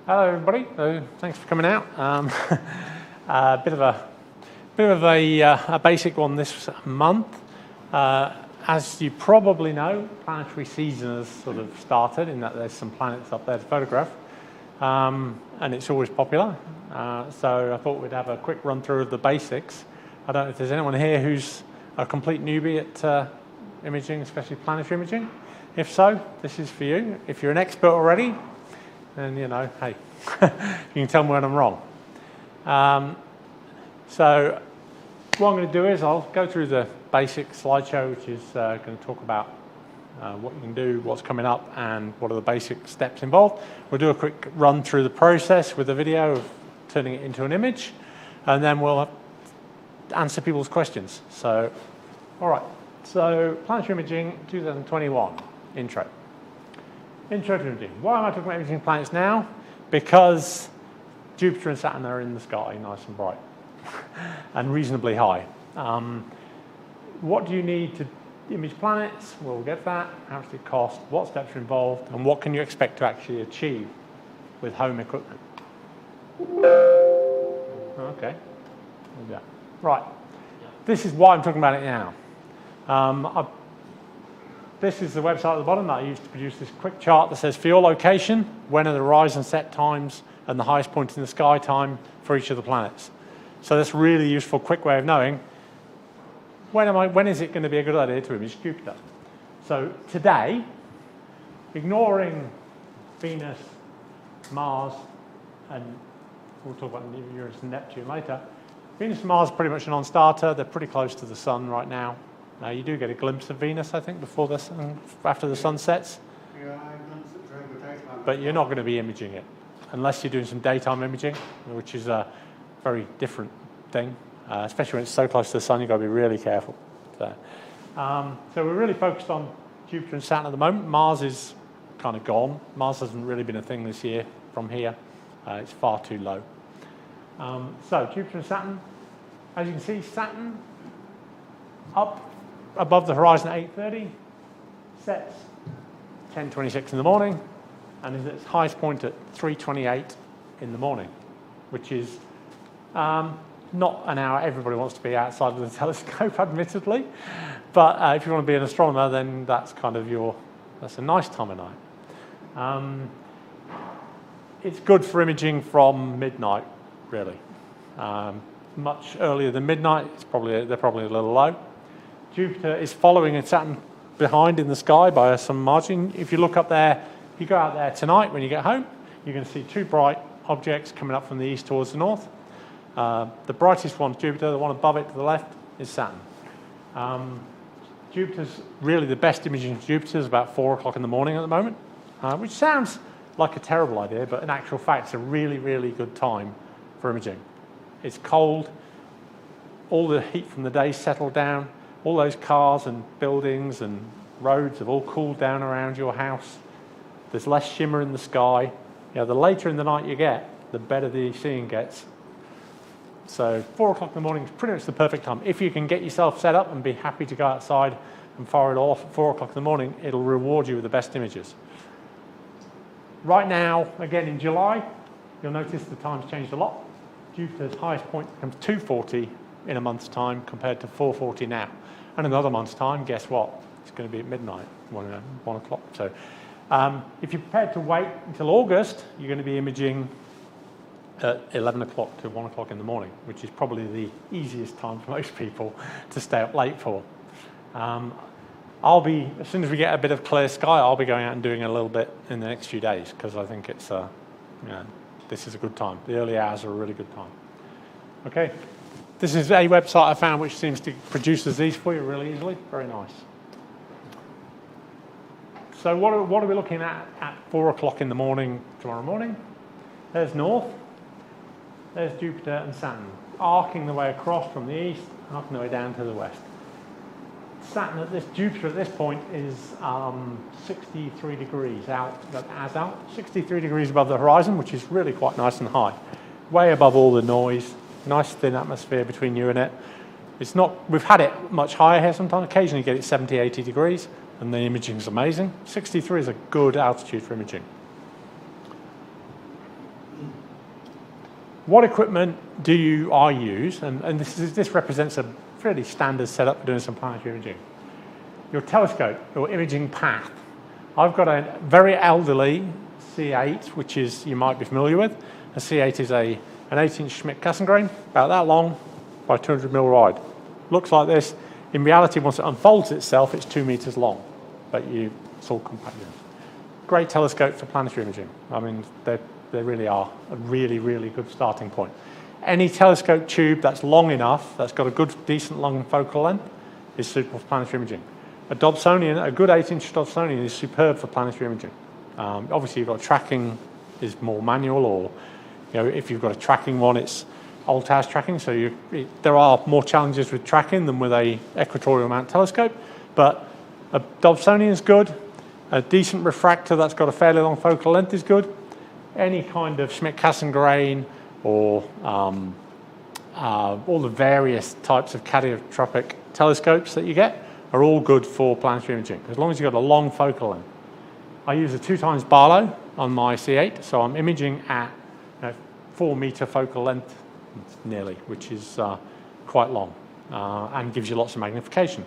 Hello, everybody. Thanks for coming out. A bit of a basic one this month. As you probably know, planetary season has sort of started in that there's some planets up there to photograph, and it's always popular. So I thought we'd have a quick run through of the basics. I don't know if there's anyone here who's a complete newbie at imaging, especially planetary imaging. If so, this is for you. If you're an expert already, then you know, hey, you can tell me when I'm wrong. So what I'm going to do is I'll go through the basic slideshow, which is going to talk about what you can do, what's coming up, and what are the basic steps involved. We'll do a quick run through the process with a video of turning it into an image, and then we'll answer people's questions. So, all right. So planetary imaging 2021 intro. Intro to imaging. Why am I talking about imaging planets now? Because Jupiter and Saturn are in the sky, nice and bright, and reasonably high. What do you need to image planets? We'll get that. How much does it cost? What steps are involved? And what can you expect to actually achieve with home equipment? Okay. Yeah. Right. This is why I'm talking about it now. This is the website at the bottom that I used to produce this quick chart that says for your location, when are the rise and set times and the highest point in the sky time for each of the planets. So that's a really useful, quick way of knowing when is it going to be a good idea to image Jupiter. So today, ignoring Venus, Mars, and we'll talk about Uranus and Neptune later, Venus and Mars are pretty much a non-starter. They're pretty close to the sun right now. Now you do get a glimpse of Venus, I think, before this and after the sun sets. Yeah, but you're not going to be imaging it unless you're doing some daytime imaging, which is a very different thing. Especially when it's so close to the sun, you've got to be really careful. So we're really focused on Jupiter and Saturn at the moment. Mars is kind of gone. Mars hasn't really been a thing this year from here. It's far too low. So Jupiter and Saturn, as you can see, Saturn up above the horizon at 8:30, sets 10:26 in the morning, and is at its highest point at 3:28 in the morning, which is not an hour everybody wants to be outside of the telescope, admittedly, but if you want to be an astronomer, then that's kind of that's a nice time of night. It's good for imaging from midnight, really. Much earlier than midnight, they're probably a little low. Jupiter is following and Saturn behind in the sky by some margin. If you look up there, if you go out there tonight when you get home, you're going to see two bright objects coming up from the east towards the north. The brightest one's Jupiter, the one above it to the left is Saturn. Jupiter's really the best imaging of Jupiter is about 4 o'clock in the morning at the moment, which sounds like a terrible idea, but in actual fact, it's a really, really good time for imaging. It's cold, all the heat from the day settled down, all those cars and buildings and roads have all cooled down around your house. There's less shimmer in the sky. You know, the later in the night you get, the better the seeing gets. So 4 o'clock in the morning is pretty much the perfect time. If you can get yourself set up and be happy to go outside and fire it off at 4 o'clock in the morning, it'll reward you with the best images. Right now, again in July, you'll notice the time's changed a lot. Jupiter's highest point becomes 2:40 in a month's time compared to 4:40 now. And in another month's time, guess what? It's going to be at midnight, 1 o'clock. So if you're prepared to wait until August, you're going to be imaging at 11 o'clock to 1 o'clock in the morning, which is probably the easiest time for most people to stay up late for. As soon as we get a bit of clear sky, I'll be going out and doing a little bit in the next few days because I think it's, this is a good time. The early hours are a really good time. Okay. This is a website I found which seems to produce these for you really easily. Very nice. So what are we looking at 4 o'clock in the morning tomorrow morning? There's north. There's Jupiter and Saturn, arcing the way across from the east, arcing the way down to the west. Jupiter at this point is 63 degrees out, 63 degrees above the horizon, which is really quite nice and high. Way above all the noise. Nice thin atmosphere between you and it. We've had it much higher here sometimes. Occasionally you get it 70, 80 degrees, and the imaging is amazing. 63 is a good altitude for imaging. what equipment do I use? And this represents a fairly standard setup for doing some planetary imaging. Your telescope, your imaging path. I've got a very elderly C8, which is, you might be familiar with. A C8 is an 8-inch Schmidt-Cassegrain, about that long, by 200 mil wide. Looks like this. In reality, once it unfolds itself, it's 2 meters long, but it's all compact. Great telescope for planetary imaging. I mean, they really are a really, really good starting point. Any telescope tube that's long enough, that's got a good, decent long focal length, is suitable for planetary imaging. A Dobsonian, a good 8-inch Dobsonian is superb for planetary imaging. Obviously, you've got tracking is more manual, or if you've got a tracking one, it's old house tracking. So there are more challenges with tracking than with a equatorial mount telescope. But a Dobsonian is good. A decent refractor that's got a fairly long focal length is good. Any kind of Schmidt-Cassegrain or all the various types of cadiotropic telescopes that you get are all good for planetary imaging, as long as you've got a long focal length. I use a 2x Barlow on my C8, so I'm imaging at 4 meter focal length, nearly, which is quite long and gives you lots of magnification.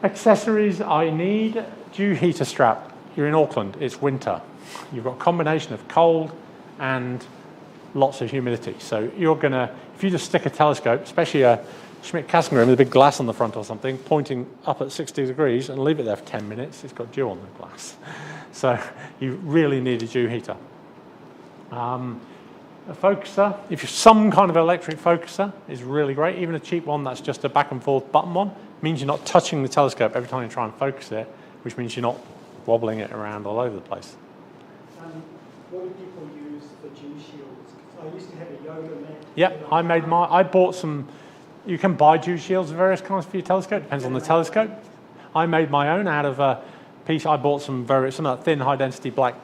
Accessories I need, dew heater strap. You're in Auckland, it's winter. You've got a combination of cold and lots of humidity. So you're gonna, if you just stick a telescope, especially a Schmidt-Cassegrain with a big glass on the front or something, pointing up at 60 degrees and leave it there for 10 minutes, it's got dew on the glass. So you really need a dew heater. A focuser, if you're some kind of electric focuser, is really great. Even a cheap one that's just a back and forth button one means you're not touching the telescope every time you try and focus it, which means you're not wobbling it around all over the place. What do people use for dew shields? I used to have a yoga mat. Yep, I bought some. You can buy dew shields of various kinds for your telescope, depends on the telescope. I made my own out of a piece. I bought some thin, high-density black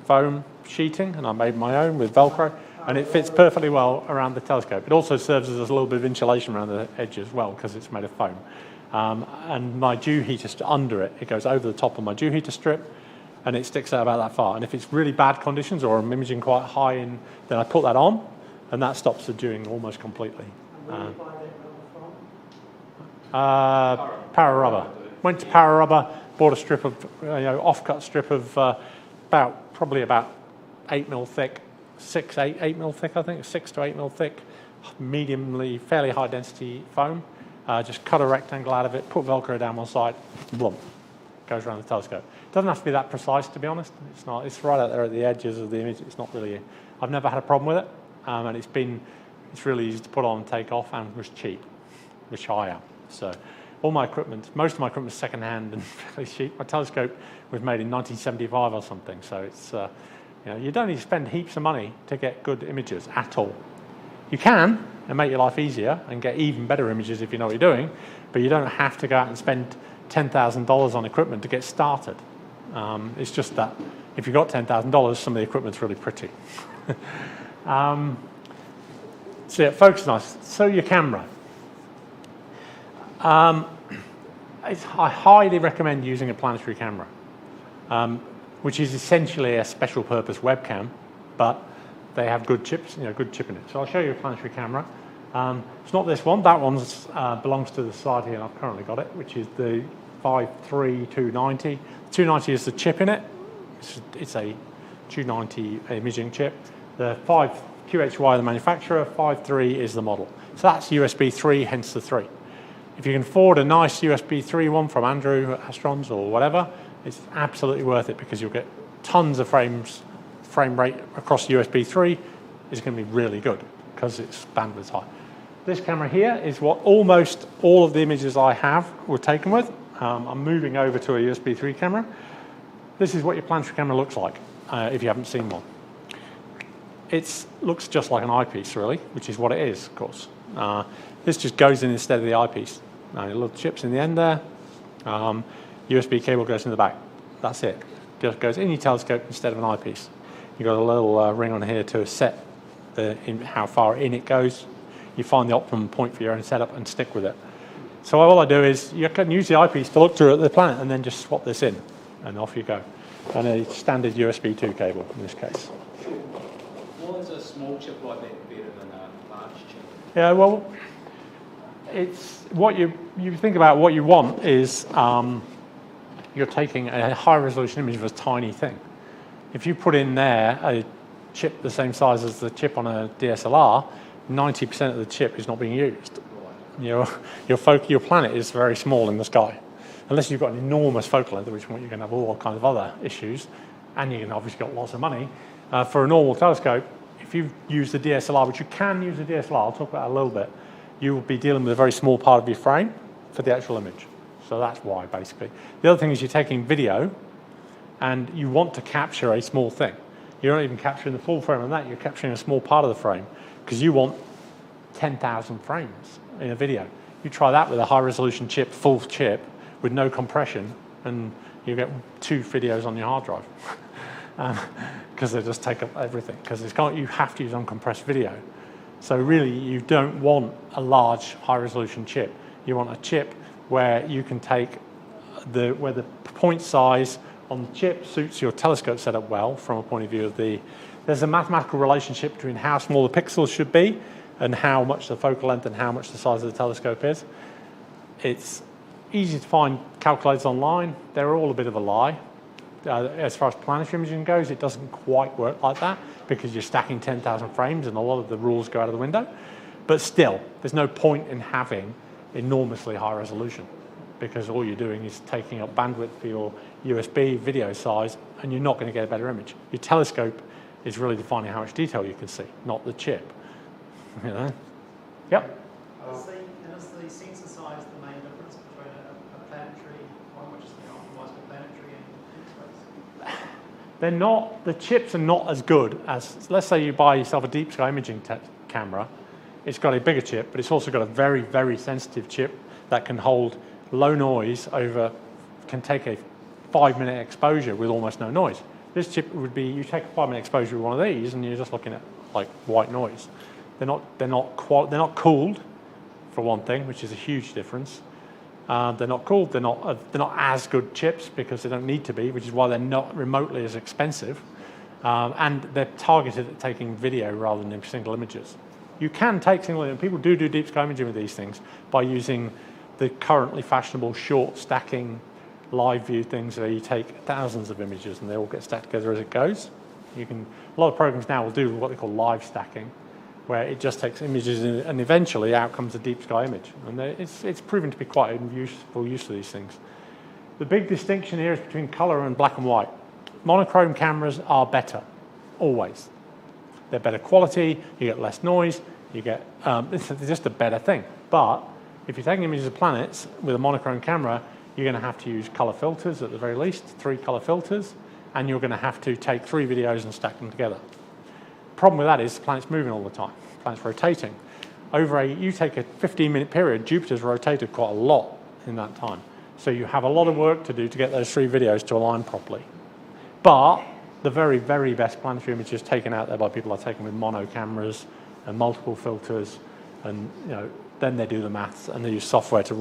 foam sheeting, and I made my own with Velcro, and it fits perfectly well around the telescope. It also serves as a little bit of insulation around the edge as well, because it's made of foam. And my dew heater under it goes over the top of my dew heater strip, and it sticks out about that far. And if it's really bad conditions or I'm imaging quite high in, then I put that on, and that stops the dewing almost completely. Where do you buy that rubber from? Para Rubber. Went to Para Rubber, bought a strip of, off-cut strip of probably about 8 mil thick, 8 mil thick, I think, 6 to 8 mil thick, mediumly, fairly high density foam. Just cut a rectangle out of it, put Velcro down one side, boom, goes around the telescope. It doesn't have to be that precise, to be honest. It's not. It's right out there at the edges of the image. It's not really. I've never had a problem with it, and it's really easy to put on and take off, and was cheap, which I am. So, all my equipment, most of my equipment is second-hand and fairly cheap. My telescope was made in 1975 or something, so it's you don't need to spend heaps of money to get good images at all. You can, and make your life easier, and get even better images if you know what you're doing, but you don't have to go out and spend $10,000 on equipment to get started. It's just that if you've got $10,000, some of the equipment's really pretty. So yeah, focus nice. So your camera. I highly recommend using a planetary camera, which is essentially a special purpose webcam, but they have good chips, good chip in it. So I'll show you a planetary camera. It's not this one. That one belongs to the side here, and I've currently got it, which is the 5.3 290. 290 is the chip in it. It's a 290 imaging chip. The 5 QHY, the manufacturer, 5.3 is the model. So that's USB 3, hence the 3. If you can afford a nice USB 3 one from Andrew, Astrons, or whatever, it's absolutely worth it, because you'll get tons of frame rate across USB 3 is going to be really good because it's bandwidth high. This camera here is what almost all of the images I have were taken with. I'm moving over to a USB 3 camera. This is what your planetary camera looks like if you haven't seen one. It looks just like an eyepiece, really, which is what it is, of course. This just goes in instead of the eyepiece. Little chips in the end there. USB cable goes in the back. That's it. Just goes in your telescope instead of an eyepiece. You've got a little ring on here to set how far in it goes. You find the optimum point for your own setup and stick with it. So all I do is you can use the eyepiece to look through at the planet and then just swap this in, and off you go. And a standard USB 2 cable in this case. What is a small chip like that better than a large chip? Yeah, well, it's what you think about what you want is you're taking a high resolution image of a tiny thing. If you put in there a chip the same size as the chip on a DSLR, 90% of the chip is not being used. Your planet is very small in the sky. Unless you've got an enormous focal length, at which point you're going to have all kinds of other issues, and you've obviously got lots of money. For a normal telescope, if you use the DSLR, which you can use the DSLR, I'll talk about that a little bit, you will be dealing with a very small part of your frame for the actual image. So that's why, basically. The other thing is you're taking video, and you want to capture a small thing. You're not even capturing the full frame on that, you're capturing a small part of the frame, because you want 10,000 frames in a video. You try that with a high-resolution chip, full chip, with no compression, and you get 2 videos on your hard drive. Because they just take up everything, because you have to use uncompressed video. So really, you don't want a large, high-resolution chip. You want a chip where you can take where the point size on the chip suits your telescope setup well from a point of view of there's a mathematical relationship between how small the pixels should be and how much the focal length and how much the size of the telescope is. It's easy to find calculators online. They're all a bit of a lie. As far as planetary imaging goes, it doesn't quite work like that because you're stacking 10,000 frames and a lot of the rules go out of the window. But still, there's no point in having enormously high resolution because all you're doing is taking up bandwidth for your USB video size and you're not going to get a better image. Your telescope is really defining how much detail you can see, not the chip. You know? Yep. Is the sensor size the main difference between a planetary one, which is optimized for planetary and deep space? They're not, the chips are not as good as, let's say you buy yourself a deep sky imaging camera. It's got a bigger chip, but it's also got a very, very sensitive chip that can hold low noise can take a 5-minute exposure with almost no noise. This chip would be, you take a 5-minute exposure with one of these and you're just looking at like white noise. They're not cooled, for one thing, which is a huge difference. They're not cooled. They're not as good chips because they don't need to be, which is why they're not remotely as expensive. And they're targeted at taking video rather than single images. You can take single images. People do deep sky imaging with these things by using the currently fashionable short stacking live view things where you take thousands of images and they all get stacked together as it goes. A lot of programs now will do what they call live stacking, where it just takes images and eventually out comes a deep sky image. And it's proven to be quite a useful use of these things. The big distinction here is between color and black and white. Monochrome cameras are better, always. They're better quality, you get less noise, it's just a better thing. But if you're taking images of planets with a monochrome camera, you're going to have to use color filters at the very least, 3 color filters, and you're going to have to take 3 videos and stack them together. Problem with that is the planet's moving all the time. The planet's rotating. You take a 15-minute period, Jupiter's rotated quite a lot in that time. So you have a lot of work to do to get those 3 videos to align properly. But the very, very best planetary images taken out there by people are taken with mono cameras and multiple filters, and then they do the maths and they use software to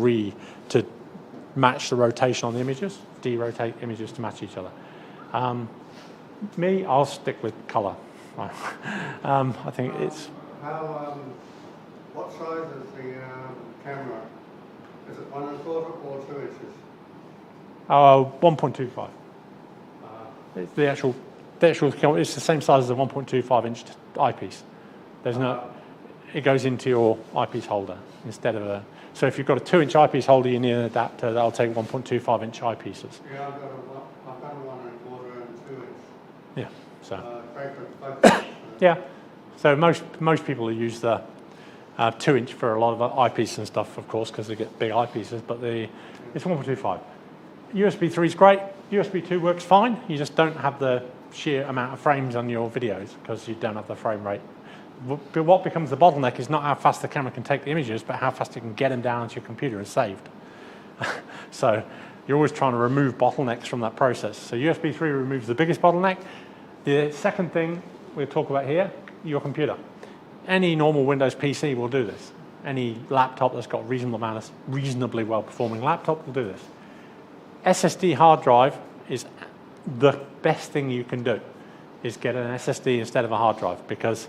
match the rotation on the images, derotate images to match each other. I'll stick with color. I think it's... What size is the camera? Is it 1.25 or 2 inches? 1.25. It's the actual, it's the same size as a 1.25-inch eyepiece. It goes into your eyepiece holder instead of so if you've got a 2-inch eyepiece holder, you need an adapter that'll take 1.25-inch eyepieces. Yeah, I've got a 1.25 and 2 inch. Yeah, so. Yeah. So most people use the 2-inch for a lot of eyepieces and stuff, of course, because they get big eyepieces, but it's 1.25. USB 3 is great. USB 2 works fine. You just don't have the sheer amount of frames on your videos because you don't have the frame rate. But what becomes the bottleneck is not how fast the camera can take the images, but how fast you can get them down onto your computer and saved. So you're always trying to remove bottlenecks from that process. So USB 3 removes the biggest bottleneck. The second thing we'll talk about here, your computer. Any normal Windows PC will do this. Any laptop that's got reasonably well-performing laptop will do this. SSD hard drive is the best thing you can do, is get an SSD instead of a hard drive, because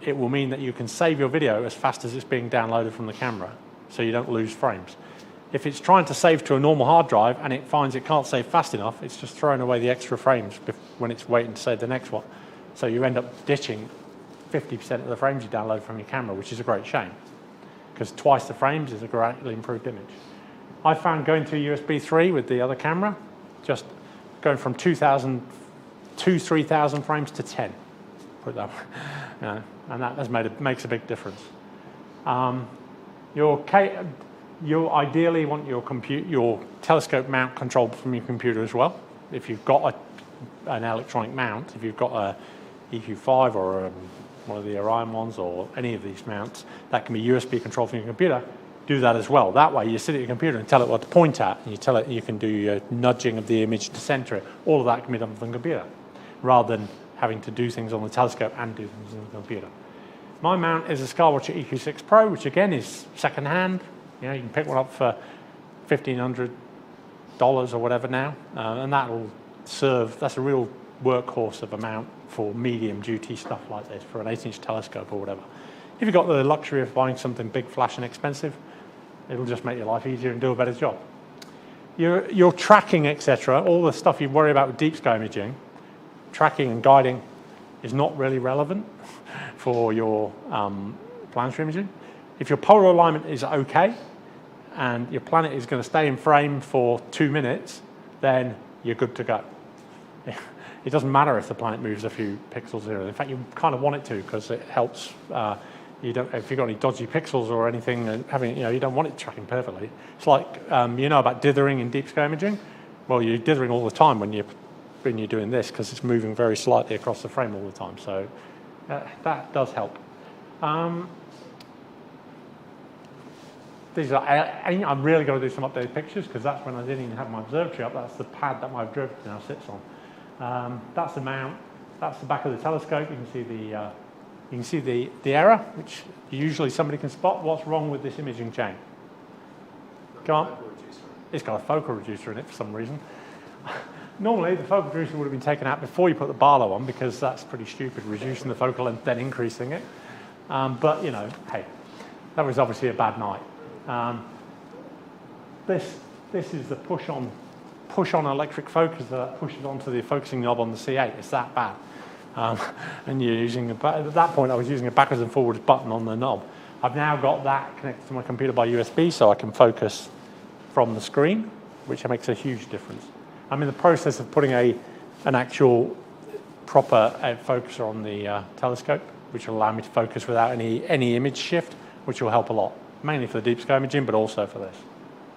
it will mean that you can save your video as fast as it's being downloaded from the camera, so you don't lose frames. If it's trying to save to a normal hard drive and it finds it can't save fast enough, it's just throwing away the extra frames when it's waiting to save the next one. So you end up ditching 50% of the frames you download from your camera, which is a great shame, because twice the frames is a greatly improved image. I found going to USB 3 with the other camera, just going from 3,000 frames to 10, put it that way. And that makes a big difference. You ideally want your telescope mount controlled from your computer as well. If you've got an electronic mount, if you've got a EQ5 or one of the Orion ones or any of these mounts, that can be USB controlled from your computer. Do that as well. That way you sit at your computer and tell it what to point at, and you tell it you can do your nudging of the image to center it. All of that can be done from the computer, rather than having to do things on the telescope and do things on the computer. My mount is a Skywatcher EQ6 Pro, which again is second-hand. You know, you can pick one up for $1,500 or whatever now, and that'll serve. That's a real workhorse of a mount for medium-duty stuff like this, for an 8-inch telescope or whatever. If you've got the luxury of buying something big, flash, and expensive, it'll just make your life easier and do a better job. Your tracking, etc., all the stuff you worry about with deep sky imaging, tracking and guiding is not really relevant for your planetary imaging. If your polar alignment is okay and your planet is going to stay in frame for 2 minutes, then you're good to go. It doesn't matter if the planet moves a few pixels here. In fact, you kind of want it to, because it helps. If you've got any dodgy pixels or anything, you don't want it tracking perfectly. It's like you know about dithering in deep sky imaging. Well, you're dithering all the time when you're doing this, because it's moving very slightly across the frame all the time. So that does help. I'm really going to do some updated pictures, because that's when I didn't even have my observatory up. That's the pad that my observatory now sits on. That's the mount. That's the back of the telescope. You can see the error, which usually somebody can spot. What's wrong with this imaging chain? Go on. It's got a focal reducer in it for some reason. Normally, the focal reducer would have been taken out before you put the Barlow on, because that's pretty stupid, reducing the focal length, then increasing it. But, hey, that was obviously a bad night. This is the push-on electric focus that pushes onto the focusing knob on the C8. It's that bad. And you're using, at that point, I was using a backwards and forwards button on the knob. I've now got that connected to my computer by USB, so I can focus from the screen, which makes a huge difference. I'm in the process of putting an actual proper focuser on the telescope, which will allow me to focus without any image shift, which will help a lot, mainly for the deep sky imaging, but also for this.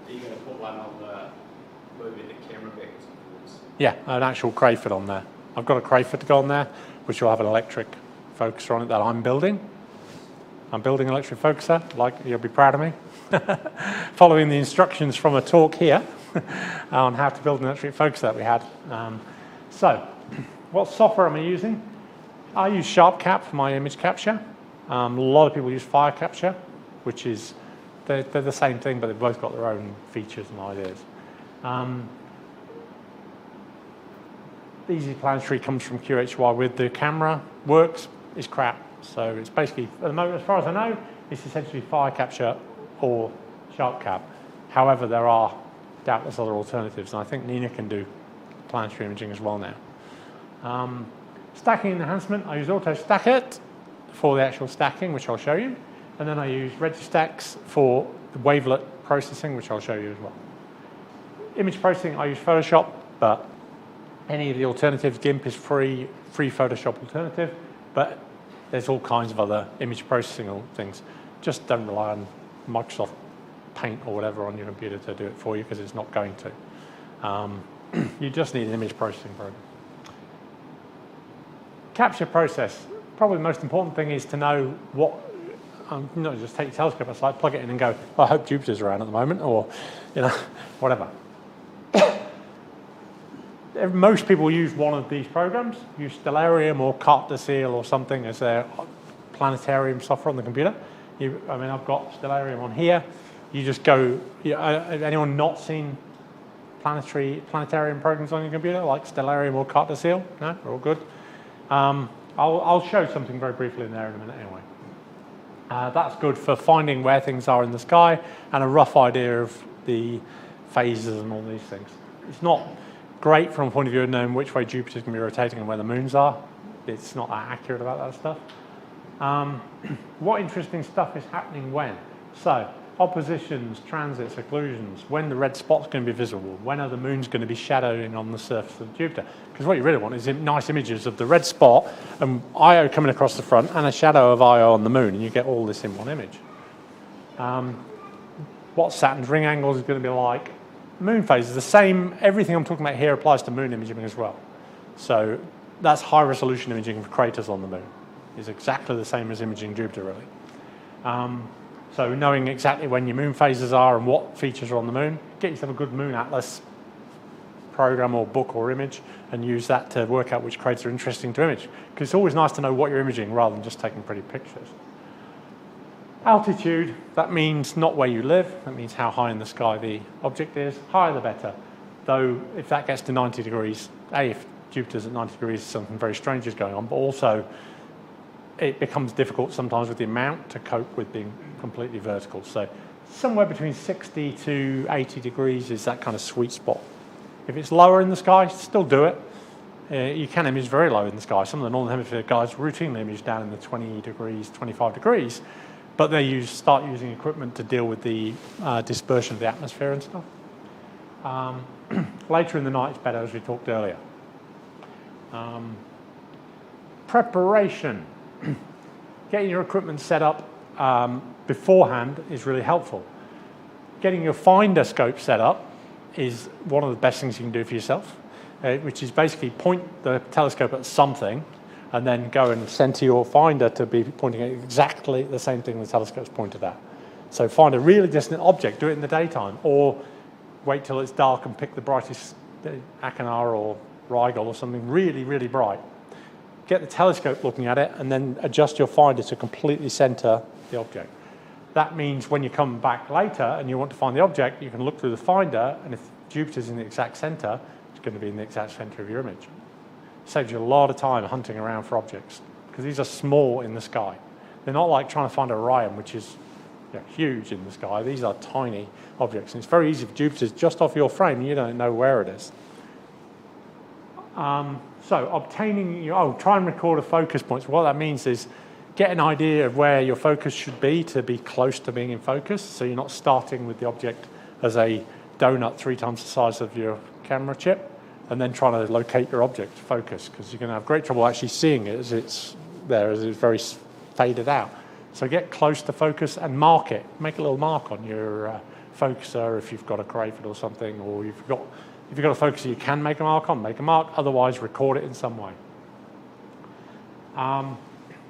Are you going to put one on the moving the camera backwards and forwards? Yeah, an actual Crayford on there. I've got a Crayford to go on there, which will have an electric focuser on it that I'm building. I'm building an electric focuser, you'll be proud of me. Following the instructions from a talk here on how to build an electric focuser that we had. So, what software am I using? I use SharpCap for my image capture. A lot of people use Fire Capture, which is, they're the same thing, but they've both got their own features and ideas. Easy Planetary comes from QHY with the camera. Works is crap. So it's basically, at the moment, as far as I know, it's essentially Fire Capture or SharpCap. However, there are doubtless other alternatives, and I think Nina can do planetary imaging as well now. Stacking enhancement, I use AutoStackit for the actual stacking, which I'll show you. And then I use Registax for the wavelet processing, which I'll show you as well. Image processing, I use Photoshop, but any of the alternatives, GIMP is free Photoshop alternative, but there's all kinds of other image processing things. Just don't rely on Microsoft Paint or whatever on your computer to do it for you, because it's not going to. You just need an image processing program. Capture process. Probably the most important thing is to know what, not just take your telescope aside, plug it in and go, I hope Jupiter's around at the moment, or whatever. Most people use one of these programs, use Stellarium or Carte de Ciel or something as their planetarium software on the computer. I've got Stellarium on here. You just go, anyone not seen planetarium programs on your computer, like Stellarium or Carte de Ciel? No, we're all good. I'll show something very briefly in there in a minute anyway. That's good for finding where things are in the sky and a rough idea of the phases and all these things. It's not great from a point of view of knowing which way Jupiter's going to be rotating and where the moons are. It's not that accurate about that stuff. What interesting stuff is happening when? So, oppositions, transits, occlusions, when the red spot's going to be visible, when are the moons going to be shadowing on the surface of Jupiter? Because what you really want is nice images of the red spot and Io coming across the front and a shadow of Io on the moon, and you get all this in one image. What Saturn's ring angles is going to be like. Moon phases, the same, everything I'm talking about here applies to moon imaging as well. So that's high resolution imaging for craters on the moon. It's exactly the same as imaging Jupiter, really. So knowing exactly when your moon phases are and what features are on the moon, get yourself a good moon atlas program or book or image and use that to work out which craters are interesting to image. Because it's always nice to know what you're imaging rather than just taking pretty pictures. Altitude, that means not where you live, that means how high in the sky the object is. Higher the better. Though if that gets to 90 degrees, if Jupiter's at 90 degrees, something very strange is going on, but also it becomes difficult sometimes with the amount to cope with being completely vertical. So somewhere between 60 to 80 degrees is that kind of sweet spot. If it's lower in the sky, still do it. You can image very low in the sky. Some of the Northern Hemisphere guys routinely image down in the 20 degrees, 25 degrees, but they start using equipment to deal with the dispersion of the atmosphere and stuff. Later in the night is better, as we talked earlier. Preparation. Getting your equipment set up beforehand is really helpful. Getting your finder scope set up is one of the best things you can do for yourself, which is basically point the telescope at something and then go and center your finder to be pointing at exactly the same thing the telescope's pointed at. So find a really distant object, do it in the daytime, or wait till it's dark and pick the brightest Achernar or Rigel or something really, really bright. Get the telescope looking at it and then adjust your finder to completely center the object. That means when you come back later and you want to find the object, you can look through the finder, and if Jupiter's in the exact center, it's going to be in the exact center of your image. Saves you a lot of time hunting around for objects, because these are small in the sky. They're not like trying to find Orion, which is huge in the sky. These are tiny objects, and it's very easy if Jupiter's just off your frame and you don't know where it is. So obtaining, try and record a focus point. So what that means is get an idea of where your focus should be to be close to being in focus. So you're not starting with the object as a donut 3 times the size of your camera chip and then trying to locate your object focus, because you're going to have great trouble actually seeing it as it's there, as it's very faded out. So get close to focus and mark it. Make a little mark on your focuser if you've got a Crayford or something, or if you've got a focuser you can make a mark on, make a mark. Otherwise, record it in some way.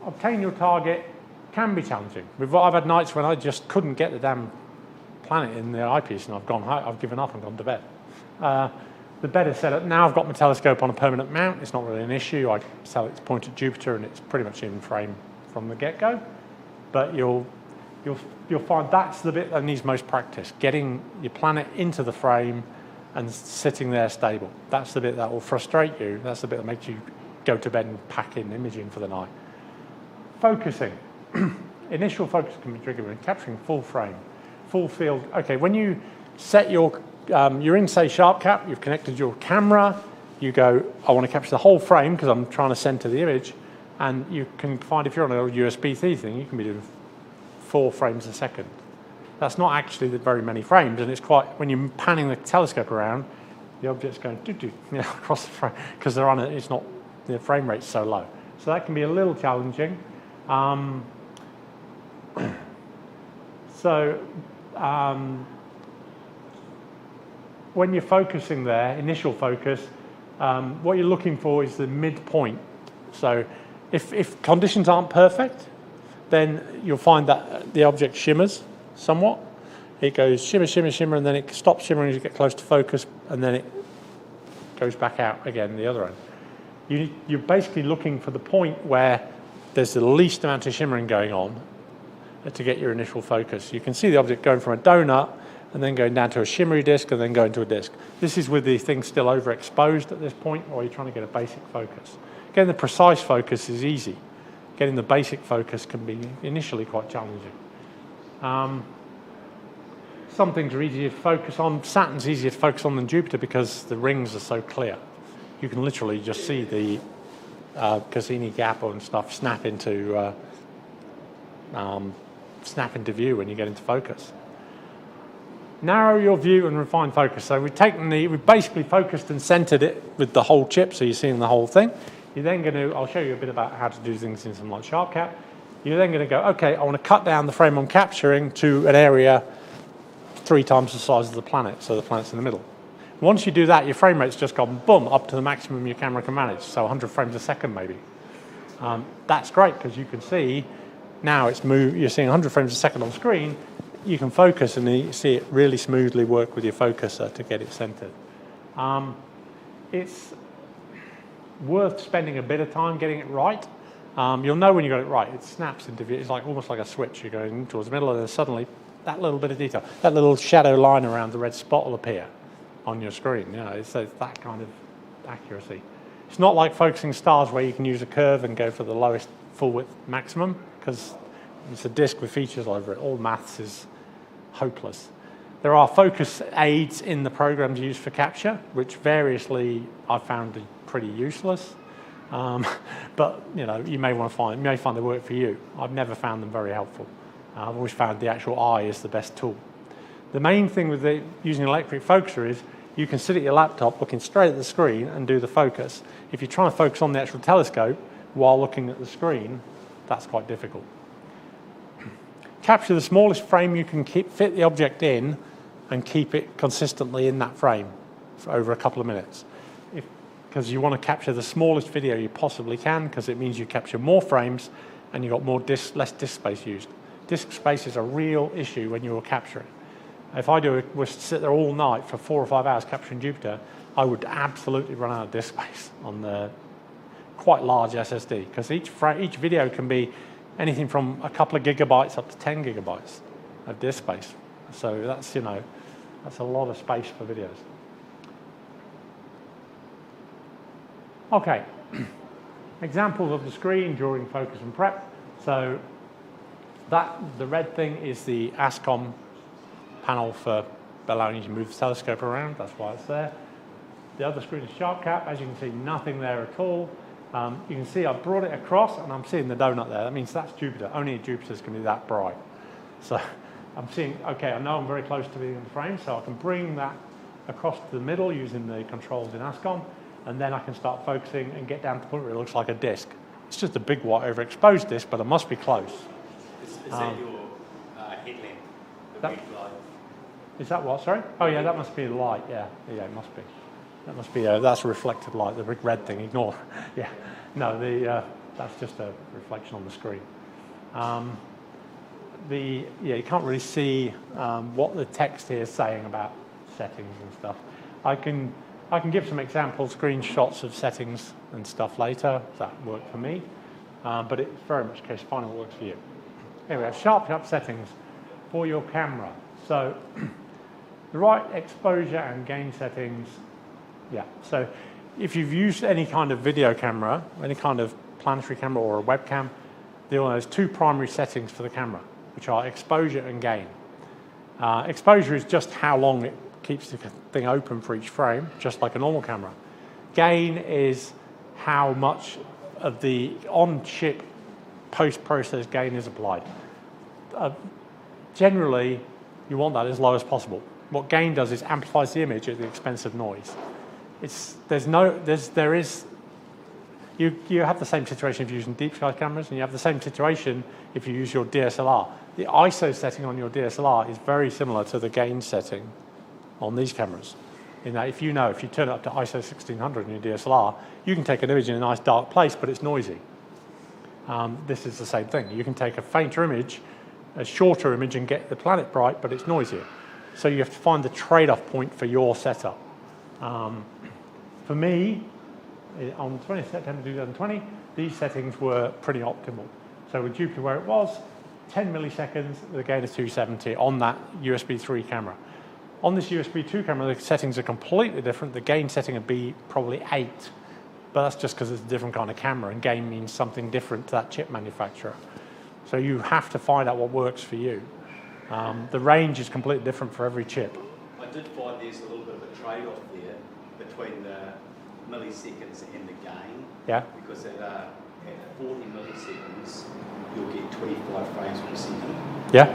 Obtain your target can be challenging. I've had nights when I just couldn't get the damn planet in the eyepiece, and I've given up and gone to bed. The better setup, now I've got my telescope on a permanent mount. It's not really an issue. I tell it to point at Jupiter, and it's pretty much in frame from the get-go. But you'll find that's the bit that needs most practice, getting your planet into the frame and sitting there stable. That's the bit that will frustrate you. That's the bit that makes you go to bed and pack in imaging for the night. Focusing. Initial focus can be triggered when capturing full frame, full field. Okay, when you set you're in, say, SharpCap, you've connected your camera, you go, I want to capture the whole frame because I'm trying to center the image, and you can find, if you're on a USB-C thing, you can be doing 4 frames a second. That's not actually very many frames, and it's quite, when you're panning the telescope around, the object's going across the frame, because they're on it, it's not, the frame rate's so low. So that can be a little challenging. When you're focusing there, initial focus, what you're looking for is the midpoint. So if conditions aren't perfect, then you'll find that the object shimmers somewhat. It goes shimmer, shimmer, shimmer, and then it stops shimmering as you get close to focus, and then it goes back out again the other end. You're basically looking for the point where there's the least amount of shimmering going on to get your initial focus. You can see the object going from a donut, and then going down to a shimmery disk, and then going to a disk. This is with the thing still overexposed at this point, or you're trying to get a basic focus. Getting the precise focus is easy. Getting the basic focus can be initially quite challenging. Some things are easier to focus on. Saturn's easier to focus on than Jupiter because the rings are so clear. You can literally just see the Cassini gap and stuff snap into view when you get into focus. Narrow your view and refine focus. So we've basically focused and centered it with the whole chip, so you're seeing the whole thing. You're then going to, I'll show you a bit about how to do things in something like SharpCap. You're then going to go, okay, I want to cut down the frame I'm capturing to an area 3 times the size of the planet, so the planet's in the middle. Once you do that, your frame rate's just gone, boom, up to the maximum your camera can manage, so 100 frames a second maybe. That's great, because you can see now you're seeing 100 frames a second on screen. You can focus and you see it really smoothly work with your focuser to get it centered. It's worth spending a bit of time getting it right. You'll know when you got it right. It snaps into view. It's like almost like a switch. You're going towards the middle, and then suddenly that little bit of detail, that little shadow line around the red spot will appear on your screen. You know, it's that kind of accuracy. It's not like focusing stars where you can use a curve and go for the lowest full width maximum, because it's a disk with features over it. All maths is hopeless. There are focus aids in the programs used for capture, which variously I've found pretty useless. But you may find they work for you. I've never found them very helpful. I've always found the actual eye is the best tool. The main thing with using an electric focuser is you can sit at your laptop looking straight at the screen and do the focus. If you're trying to focus on the actual telescope while looking at the screen, that's quite difficult. Capture the smallest frame you can fit the object in and keep it consistently in that frame for over a couple of minutes. Because you want to capture the smallest video you possibly can, because it means you capture more frames and you've got less disk space used. Disk space is a real issue when you're capturing. If I was to sit there all night for 4 or 5 hours capturing Jupiter, I would absolutely run out of disk space on the quite large SSD, because each video can be anything from a couple of gigabytes up to 10 gigabytes of disk space. So that's a lot of space for videos. Okay, examples of the screen during focus and prep. So the red thing is the ASCOM panel for allowing you to move the telescope around. That's why it's there. The other screen is SharpCap. As you can see, nothing there at all. You can see I've brought it across, and I'm seeing the donut there. That means that's Jupiter. Only Jupiter's can be that bright. So I'm seeing, okay, I know I'm very close to being in the frame, so I can bring that across to the middle using the controls in ASCOM, and then I can start focusing and get down to the point where it looks like a disk. It's just a big white overexposed disk, but I must be close. Is that your headlamp? The red light? Is that what, sorry? Oh yeah, that must be the light, yeah, it must be. That must be, that's a reflected light, the big red thing, ignore. Yeah, no, that's just a reflection on the screen. You can't really see what the text here is saying about settings and stuff. I can give some example screenshots of settings and stuff later. That worked for me, but it's very much a case of finding what works for you. Here we have SharpCap settings for your camera. So the right exposure and gain settings. Yeah, so if you've used any kind of video camera, any kind of planetary camera or a webcam, there's 2 primary settings for the camera, which are exposure and gain. Exposure is just how long it keeps the thing open for each frame, just like a normal camera. Gain is how much of the on-chip post-process gain is applied. Generally, you want that as low as possible. What gain does is amplifies the image at the expense of noise. You have the same situation if you're using deep sky cameras, and you have the same situation if you use your DSLR. The ISO setting on your DSLR is very similar to the gain setting on these cameras. In that if you turn it up to ISO 1600 in your DSLR, you can take an image in a nice dark place, but it's noisy. This is the same thing. You can take a fainter image, a shorter image, and get the planet bright, but it's noisier. So you have to find the trade-off point for your setup. For me, on 20th September 2020, these settings were pretty optimal. So with Jupiter where it was, 10 milliseconds with a gain of 270 on that USB 3 camera. On this USB 2 camera, the settings are completely different. The gain setting would be probably 8, but that's just because it's a different kind of camera, and gain means something different to that chip manufacturer. So you have to find out what works for you. The range is completely different for every chip. I did find there's a little bit of a trade-off there between the milliseconds and the gain. Yeah. Because at 40 milliseconds, you'll get 25 frames per second. Yeah.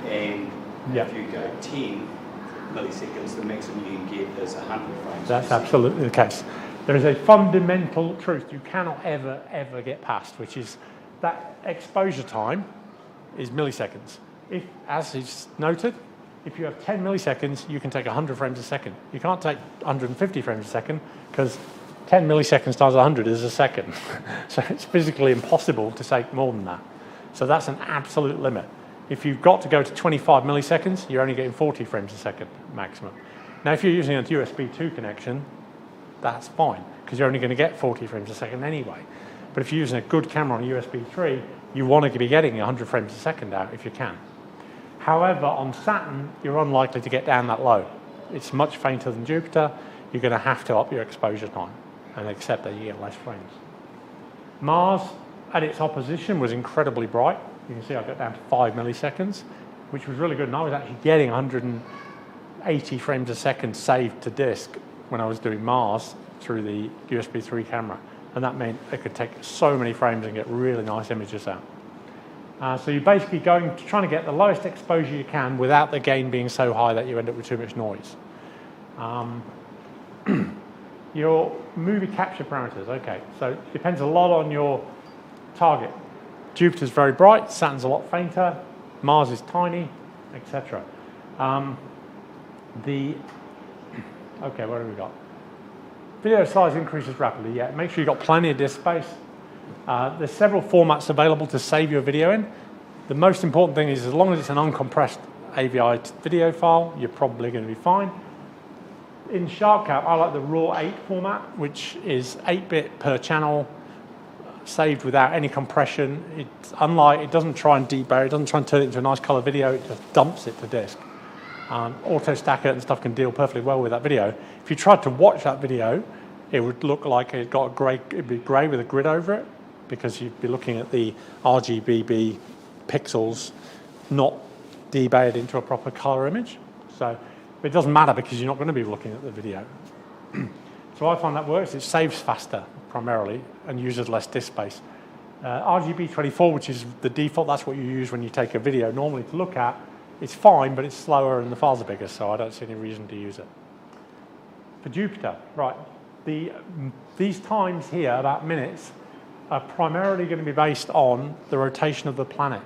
And Yeah. if you go 10 milliseconds, the maximum you can get is 100 frames That's per absolutely the case. There is a fundamental truth you cannot ever get past, which is that exposure time is milliseconds. If, as is noted, if you have 10 milliseconds, you can take 100 frames a second. You can't take 150 frames a second because 10 milliseconds times 100 is a second. So it's physically impossible to take more than that. So that's an absolute limit. If you've got to go to 25 milliseconds, you're only getting 40 frames a second maximum. Now, if you're using a USB 2 connection, that's fine, because you're only going to get 40 frames a second anyway. But if you're using a good camera on a USB 3, you want to be getting 100 frames a second out if you can. However, on Saturn, you're unlikely to get down that low. It's much fainter than Jupiter. You're going to have to up your exposure time and accept that you get less frames. Mars, at its opposition, was incredibly bright. You can see I got down to 5 milliseconds, which was really good. And I was actually getting 180 frames a second saved to disk when I was doing Mars through the USB 3 camera. And that meant it could take so many frames and get really nice images out. So you're basically trying to get the lowest exposure you can without the gain being so high that you end up with too much noise. Your movie capture parameters, okay. So it depends a lot on your target. Jupiter's very bright, Saturn's a lot fainter, Mars is tiny, etc. Okay, what have we got? Video size increases rapidly, yeah. Make sure you've got plenty of disk space. There's several formats available to save your video in. The most important thing is as long as it's an uncompressed AVI video file, you're probably going to be fine. In SharpCap, I like the RAW 8 format, which is 8-bit per channel, saved without any compression. It doesn't try and deburr, it doesn't try and turn it into a nice color video, it just dumps it to disk. Auto stacker and stuff can deal perfectly well with that video. If you tried to watch that video, it would look like it'd be grey with a grid over it, because you'd be looking at the RGBB pixels, not deburred into a proper color image. So it doesn't matter because you're not going to be looking at the video. So I find that works. It saves faster primarily and uses less disk space. RGB24, which is the default, that's what you use when you take a video normally to look at. It's fine, but it's slower and the files are bigger, so I don't see any reason to use it. For Jupiter, right, these times here, about minutes, are primarily going to be based on the rotation of the planet.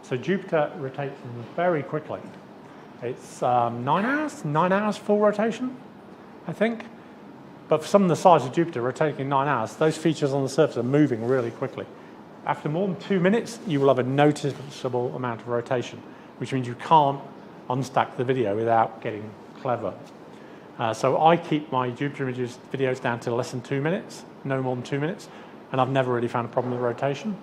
So Jupiter rotates very quickly. It's 9 hours full rotation, I think. But for some of the size of Jupiter rotating in 9 hours, those features on the surface are moving really quickly. After more than 2 minutes, you will have a noticeable amount of rotation, which means you can't unstack the video without getting clever. So I keep my Jupiter images videos down to less than 2 minutes, no more than 2 minutes, and I've never really found a problem with rotation.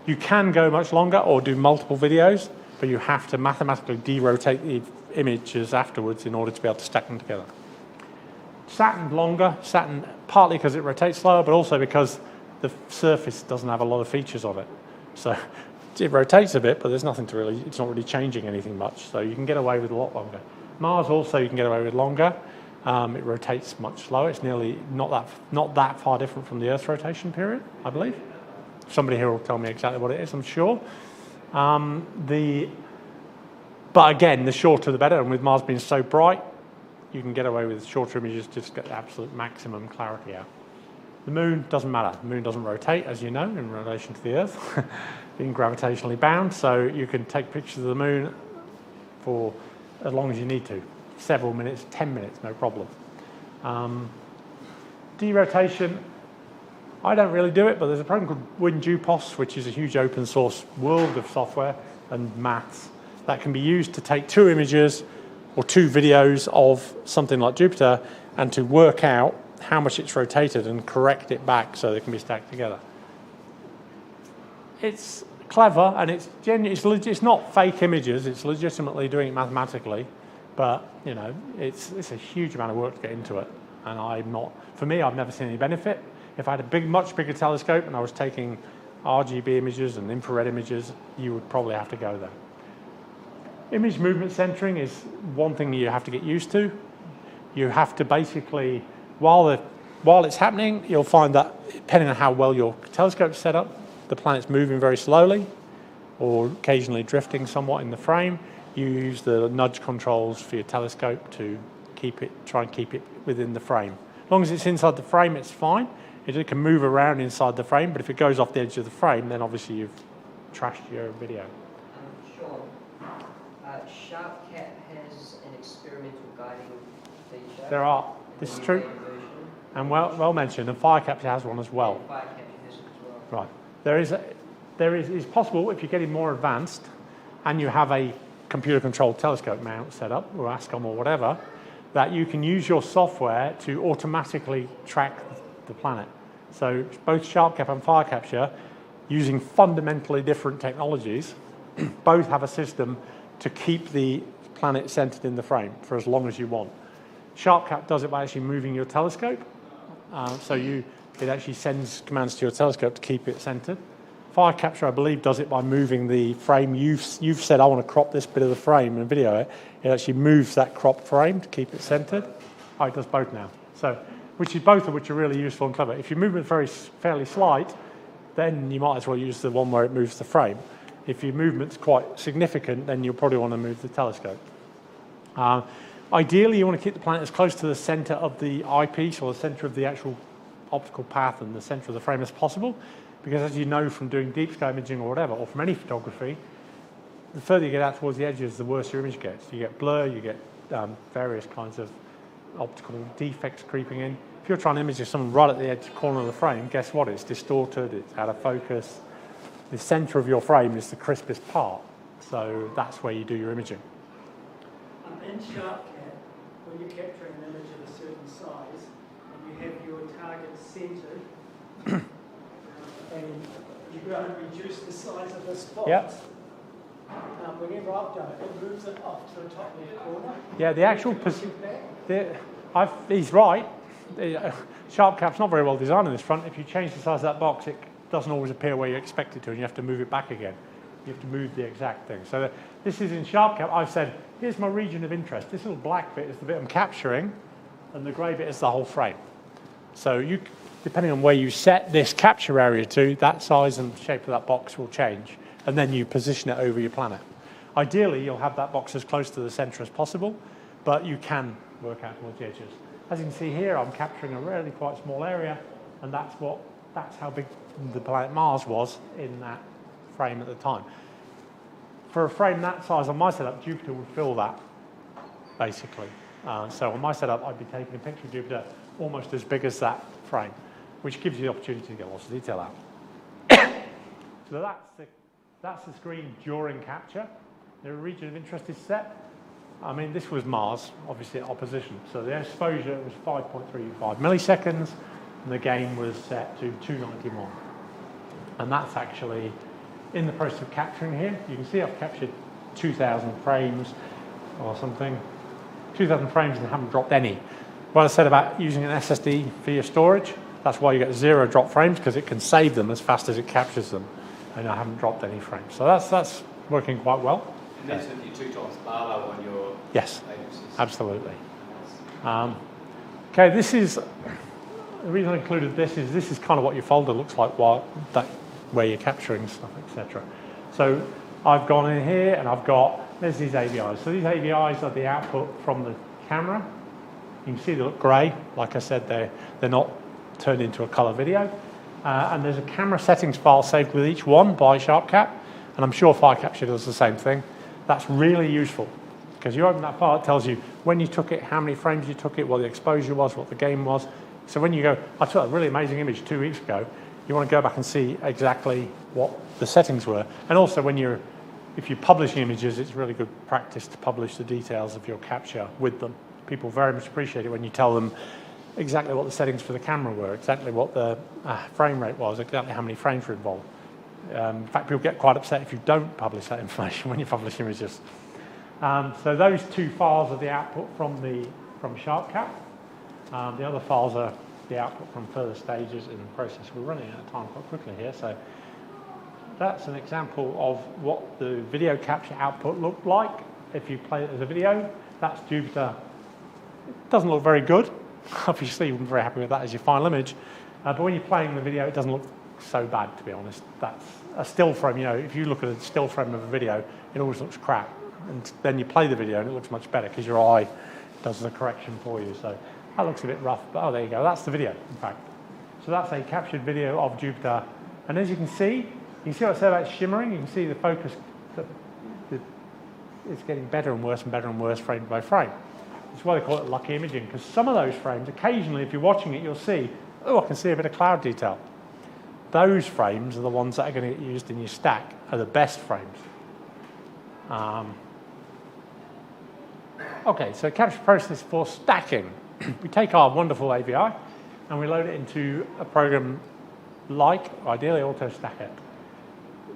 You can go much longer or do multiple videos, but you have to mathematically derotate the images afterwards in order to be able to stack them together. Saturn's longer, Saturn partly because it rotates slower, but also because the surface doesn't have a lot of features on it. So it rotates a bit, but there's nothing to it's not really changing anything much, so you can get away with a lot longer. Mars also you can get away with longer. It rotates much slower. It's nearly not that far different from the Earth's rotation period, I believe. Somebody here will tell me exactly what it is, I'm sure. But again, the shorter the better, and with Mars being so bright, you can get away with shorter images to just get the absolute maximum clarity out. The Moon doesn't matter. The Moon doesn't rotate, as you know, in relation to the Earth, being gravitationally bound, so you can take pictures of the Moon for as long as you need to. Several minutes, 10 minutes, no problem. Derotation, I don't really do it, but there's a program called WinJupos, which is a huge open source world of software and maths that can be used to take 2 images or 2 videos of something like Jupiter and to work out how much it's rotated and correct it back so they can be stacked together. It's clever and it's not fake images, it's legitimately doing it mathematically. But, you know, it's a huge amount of work to get into it. And for me, I've never seen any benefit. If I had a much bigger telescope and I was taking RGB images and infrared images, you would probably have to go there. Image movement centering is one thing you have to get used to. You have to basically, while it's happening, you'll find that depending on how well your telescope's set up, the planet's moving very slowly or occasionally drifting somewhat in the frame. You use the nudge controls for your telescope to try and keep it within the frame. As long as it's inside the frame, it's fine. It can move around inside the frame, but if it goes off the edge of the frame, then obviously you've trashed your video. Shaun, SharpCap has an experimental guiding feature. There are. This is true. And well mentioned, and FireCapture has one as well. And FireCapture has it as well. Right. It's possible if you're getting more advanced and you have a computer-controlled telescope mount set up, or ASCOM or whatever, that you can use your software to automatically track the planet. So both SharpCap and FireCapture, using fundamentally different technologies, both have a system to keep the planet centered in the frame for as long as you want. SharpCap does it by actually moving your telescope. It actually sends commands to your telescope to keep it centered. FireCapture, I believe, does it by moving the frame. You've said, I want to crop this bit of the frame and video it. It actually moves that cropped frame to keep it centered. Oh, it does both now. So, both of which are really useful and clever. If your movement is fairly slight, then you might as well use the one where it moves the frame. If your movement's quite significant, then you'll probably want to move the telescope. Ideally, you want to keep the planet as close to the center of the eyepiece or the center of the actual optical path and the center of the frame as possible, because as you know from doing deep sky imaging or whatever, or from any photography, the further you get out towards the edges, the worse your image gets. You get blur, you get various kinds of optical defects creeping in. If you're trying to image someone right at the edge corner of the frame, guess what? It's distorted, it's out of focus. The center of your frame is the crispest part, so that's where you do your imaging. In SharpCap, when you're capturing an image of a certain size, and you have your target centered, and you go and reduce the size of this box. Yep. Whenever I've done it, it moves it off to the top left corner. Yeah, the actual he's right. SharpCap's not very well designed on this front. If you change the size of that box, it doesn't always appear where you expect it to, and you have to move it back again. You have to move the exact thing. So this is in SharpCap. I've said, here's my region of interest. This little black bit is the bit I'm capturing, and the grey bit is the whole frame. So depending on where you set this capture area to, that size and shape of that box will change, and then you position it over your planet. Ideally, you'll have that box as close to the center as possible, but you can work out towards the edges. As you can see here, I'm capturing a really quite small area, and that's how big the planet Mars was in that frame at the time. For a frame that size on my setup, Jupiter would fill that, basically. So on my setup, I'd be taking a picture of Jupiter almost as big as that frame, which gives you the opportunity to get lots of detail out. So that's the screen during capture. The region of interest is set. I mean, this was Mars, obviously at opposition. So the exposure was 5.35 milliseconds, and the gain was set to 291. And that's actually in the process of capturing here. You can see I've captured 2,000 frames or something. 2,000 frames and haven't dropped any. What I said about using an SSD for your storage, that's why you get 0 drop frames, because it can save them as fast as it captures them. And I haven't dropped any frames. So that's working quite well. And that's with your 2 times Barlow on your... Yes, agencies. absolutely. Okay, this is... The reason I included this is kind of what your folder looks like where you're capturing stuff, etc. So I've gone in here and there's these AVIs. So these AVIs are the output from the camera. You can see they look grey. Like I said, they're not turned into a colour video. And there's a camera settings file saved with each one by SharpCap. And I'm sure FireCapture does the same thing. That's really useful, because you open that file, it tells you when you took it, how many frames you took it, what the exposure was, what the gain was. So when you go, I took a really amazing image 2 weeks ago, you want to go back and see exactly what the settings were. And also if you're publishing images, it's really good practice to publish the details of your capture with them. People very much appreciate it when you tell them exactly what the settings for the camera were, exactly what the frame rate was, exactly how many frames were involved. In fact, people get quite upset if you don't publish that information when you publish images. So those two files are the output from SharpCap. The other files are the output from further stages in the process. We're running out of time quite quickly here, so that's an example of what the video capture output looked like if you play it as a video. That's Jupiter. It doesn't look very good. Obviously, you wouldn't be very happy with that as your final image. But when you're playing the video, it doesn't look so bad, to be honest. That's a still frame. You know, if you look at a still frame of a video, it always looks crap. And then you play the video, and it looks much better because your eye does the correction for you. So that looks a bit rough, but oh, there you go. That's the video, in fact. So that's a captured video of Jupiter. And as you can see what I said about shimmering. You can see the focus, it's getting better and worse and better and worse frame by frame. That's why they call it lucky imaging, because some of those frames, occasionally, if you're watching it, you'll see, oh, I can see a bit of cloud detail. Those frames are the ones that are going to get used in your stack, are the best frames. Okay, so capture process for stacking. We take our wonderful AVI and we load it into a program like, ideally, AutoStacker.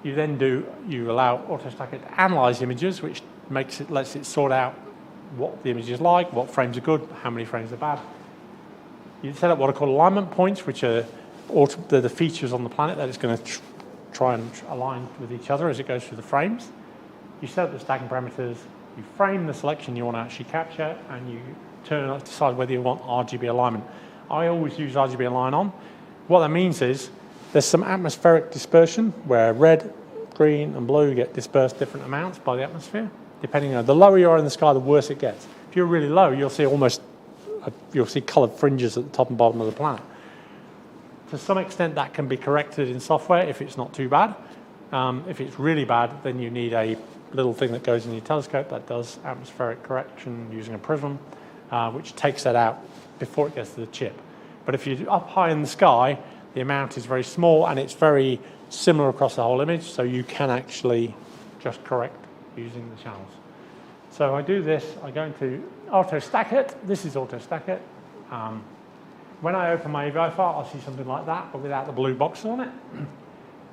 You allow AutoStacker to analyze images, which lets it sort out what the image is like, what frames are good, how many frames are bad. You set up what are called alignment points, which are the features on the planet that it's going to try and align with each other as it goes through the frames. You set up the stacking parameters, you frame the selection you want to actually capture, and you decide whether you want RGB alignment. I always use RGB align on. What that means is there's some atmospheric dispersion where red, green, and blue get dispersed different amounts by the atmosphere. Depending on the lower you are in the sky, the worse it gets. If you're really low, you'll see coloured fringes at the top and bottom of the planet. To some extent, that can be corrected in software if it's not too bad. If it's really bad, then you need a little thing that goes in your telescope that does atmospheric correction using a prism, which takes that out before it gets to the chip. But if you're up high in the sky, the amount is very small and it's very similar across the whole image, so you can actually just correct using the channels. So I do this, I go into AutoStack It. This is AutoStack It. When I open my AVI file, I'll see something like that, but without the blue boxes on it.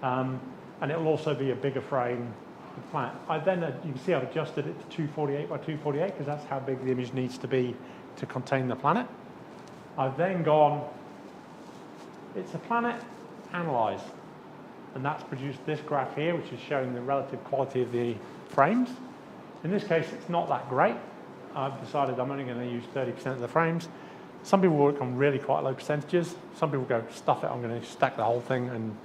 And it will also be a bigger frame of the planet. You can see I've adjusted it to 248 by 248 because that's how big the image needs to be to contain the planet. I've then gone, it's a planet, analyze. And that's produced this graph here, which is showing the relative quality of the frames. In this case, it's not that great. I've decided I'm only going to use 30% of the frames. Some people work on really quite low percentages. Some people go, stuff it, I'm going to stack the whole thing. And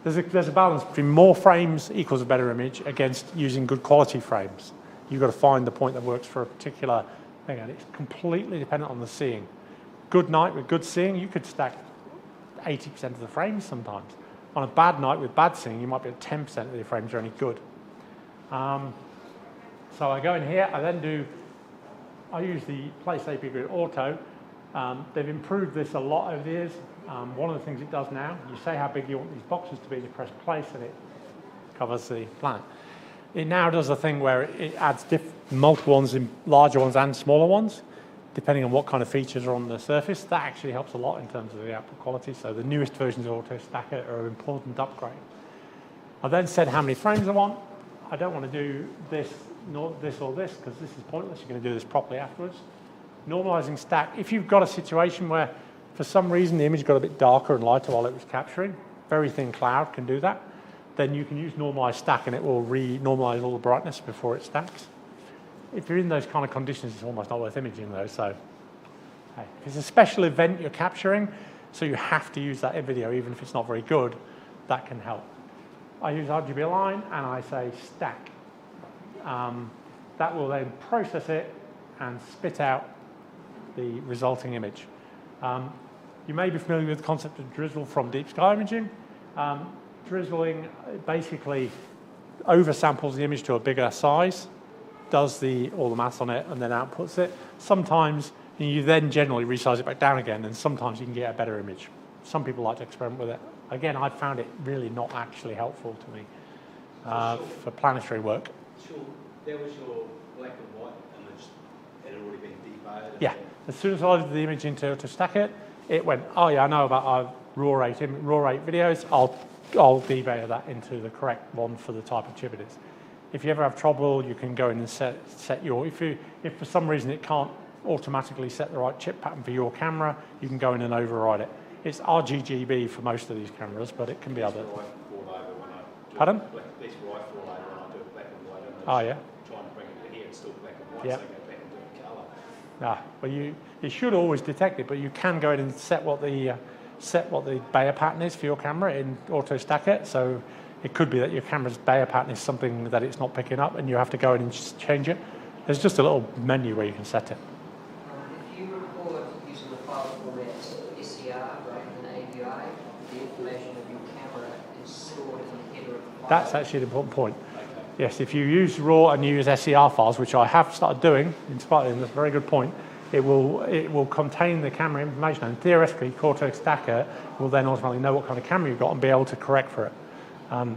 there's a balance between more frames equals a better image against using good quality frames. You've got to find the point that works for a particular thing, and it's completely dependent on the seeing. Good night with good seeing, you could stack 80% of the frames sometimes. On a bad night with bad seeing, you might be at 10% of the frames are only good. So I go in here, I use the Place AP Grid Auto. They've improved this a lot over the years. One of the things it does now, you say how big you want these boxes to be, you press place and it covers the planet. It now does a thing where it adds multiple ones, larger ones and smaller ones, depending on what kind of features are on the surface. That actually helps a lot in terms of the output quality. So the newest versions of AutoStacker are an important upgrade. I then said how many frames I want. I don't want to do this, nor this or this, because this is pointless. You're going to do this properly afterwards. Normalizing stack. If you've got a situation where, for some reason, the image got a bit darker and lighter while it was capturing, very thin cloud can do that, then you can use normalize stack and it will re-normalize all the brightness before it stacks. If you're in those kind of conditions, it's almost not worth imaging though, so hey. If it's a special event you're capturing, so you have to use that in video, even if it's not very good, that can help. I use RGB align and I say stack. That will then process it and spit out the resulting image. You may be familiar with the concept of Drizzle from deep sky imaging. Drizzling basically oversamples the image to a bigger size, does all the maths on it, and then outputs it. Sometimes you then generally resize it back down again, and sometimes you can get a better image. Some people like to experiment with it. Again, I found it really not actually helpful to me for planetary work. Sure, that was your black and white image. It had already been debarred. Yeah, as soon as I loaded the image into AutoStack It, it went, oh yeah, I know about raw rate videos. I'll debayer that into the correct one for the type of chip it is. If you ever have trouble, you can go in and set your, if for some reason it can't automatically set the right chip pattern for your camera, you can go in and override it. It's RGB for most of these cameras, but it can be other. Pardon? That's where I fall over when I do it black and white. Oh, yeah. Trying to bring it to here, it's still black and white, Yeah. so I go back and do it colour. Well, it should always detect it, but you can go in and set what the Bayer pattern is for your camera in auto stack it. So it could be that your camera's Bayer pattern is something that it's not picking up, and you have to go in and just change it. There's just a little menu where you can set it. If you record using the file format SCR rather than AVI, the information of your camera is stored in the header of the file. That's actually an important point. Yes, if you use RAW and you use SCR files, which I have started doing, in spite of that's a very good point, it will contain the camera information, and theoretically, Cortex Stacker will then automatically know what kind of camera you've got and be able to correct for it.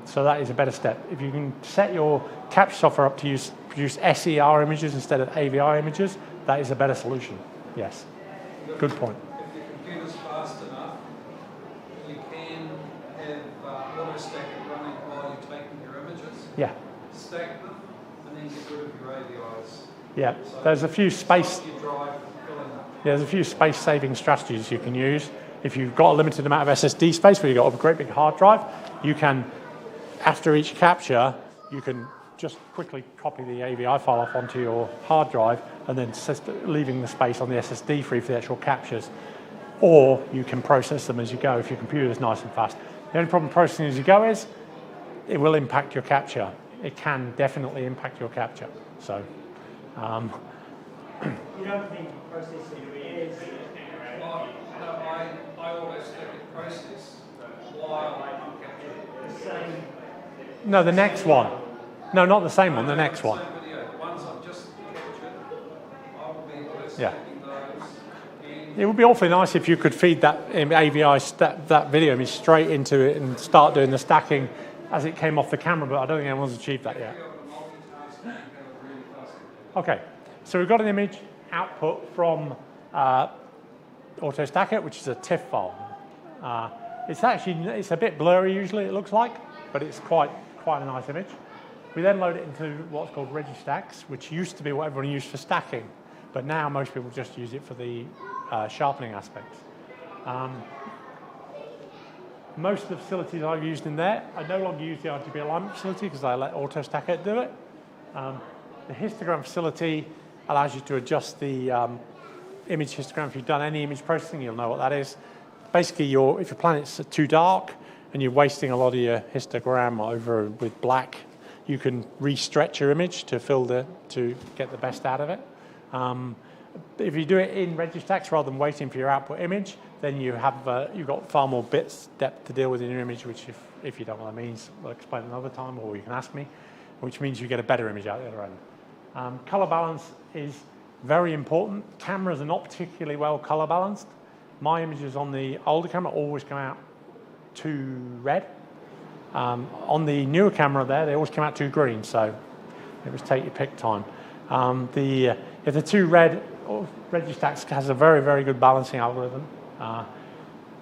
So that is a better step. If you can set your capture software up to produce SER images instead of AVI images, that is a better solution. Yes, good point. If your computer's fast enough, you can have auto stack it running while you're taking your images. Yeah. Stack them, and then get rid of your AVIs. Yeah, So there's a few space. your drive filling up. Yeah, there's a few space-saving strategies you can use. If you've got a limited amount of SSD space, where you've got a great big hard drive, you can, after each capture, you can just quickly copy the AVI file off onto your hard drive, and then leaving the space on the SSD free for the actual captures. Or you can process them as you go if your computer is nice and fast. The only problem processing as you go is it will impact your capture. It can definitely impact your capture. So. You don't think processing is I auto stack it process while I'm capturing. the same? No, the next one. No, not the same one, the next one. Same video. The ones I've just captured, I will be auto Yeah. stacking those. And It would be awfully nice if you could feed that AVI, that video image straight into it and start doing the stacking as it came off the camera, but I don't think anyone's achieved that yet. if you're able to multitask, you can have a really fast. Okay, so we've got an image output from AutoStacker, which is a TIFF file. It's a bit blurry usually, it looks like, but it's quite a nice image. We then load it into what's called Registacks, which used to be what everyone used for stacking, but now most people just use it for the sharpening aspects. Most of the facilities I've used in there, I no longer use the RGB alignment facility because I let AutoStacker do it. The histogram facility allows you to adjust the image histogram. If you've done any image processing, you'll know what that is. Basically, if your planet's too dark and you're wasting a lot of your histogram over with black, you can re-stretch your image to get the best out of it. If you do it in Registacks rather than waiting for your output image, then you've got far more bits depth to deal with in your image, which if you don't know what that means, I'll explain another time, or you can ask me, which means you get a better image out the other end. Color balance is very important. Cameras are not particularly well color balanced. My images on the older camera always come out too red. On the newer camera there, they always come out too green, so it was take your pick time. If they're too red, Registacks has a very, very good balancing algorithm.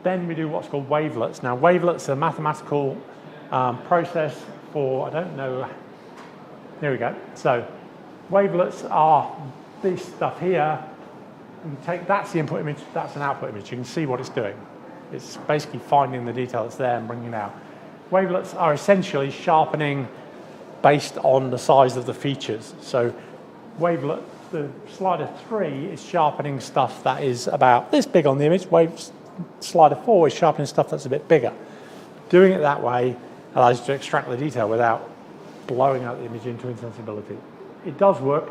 Then we do what's called wavelets. Now, wavelets are a mathematical process for, I don't know, here we go. So wavelets are this stuff here. That's the input image, that's an output image. You can see what it's doing. It's basically finding the detail that's there and bringing it out. Wavelets are essentially sharpening based on the size of the features. So wavelet, the slider 3 is sharpening stuff that is about this big on the image. Slider 4 is sharpening stuff that's a bit bigger. Doing it that way allows you to extract the detail without blowing out the image into insensibility. It does work.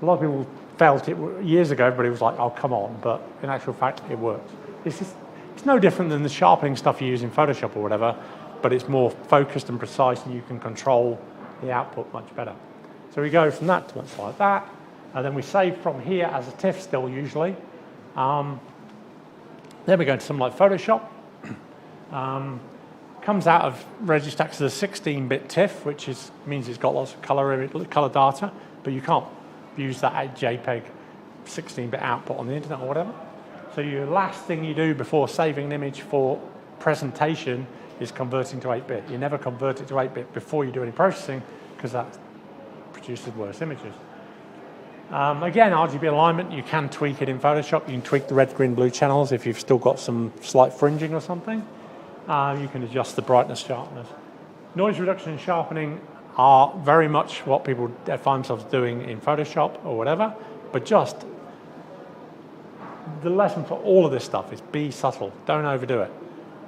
A lot of people felt it years ago, everybody was like, oh, come on, but in actual fact, it works. It's no different than the sharpening stuff you use in Photoshop or whatever, but it's more focused and precise, and you can control the output much better. So we go from that to much like that, and then we save from here as a TIFF still usually. Then we go into something like Photoshop. Comes out of Registacks as a 16-bit TIFF, which means it's got lots of color data, but you can't use that at JPEG 16-bit output on the internet or whatever. So your last thing you do before saving an image for presentation is converting to 8-bit. You never convert it to 8-bit before you do any processing, because that produces worse images. Again, RGB alignment, you can tweak it in Photoshop. You can tweak the red, green, blue channels if you've still got some slight fringing or something. You can adjust the brightness, sharpness. Noise reduction and sharpening are very much what people find themselves doing in Photoshop or whatever, but just the lesson for all of this stuff is be subtle. Don't overdo it.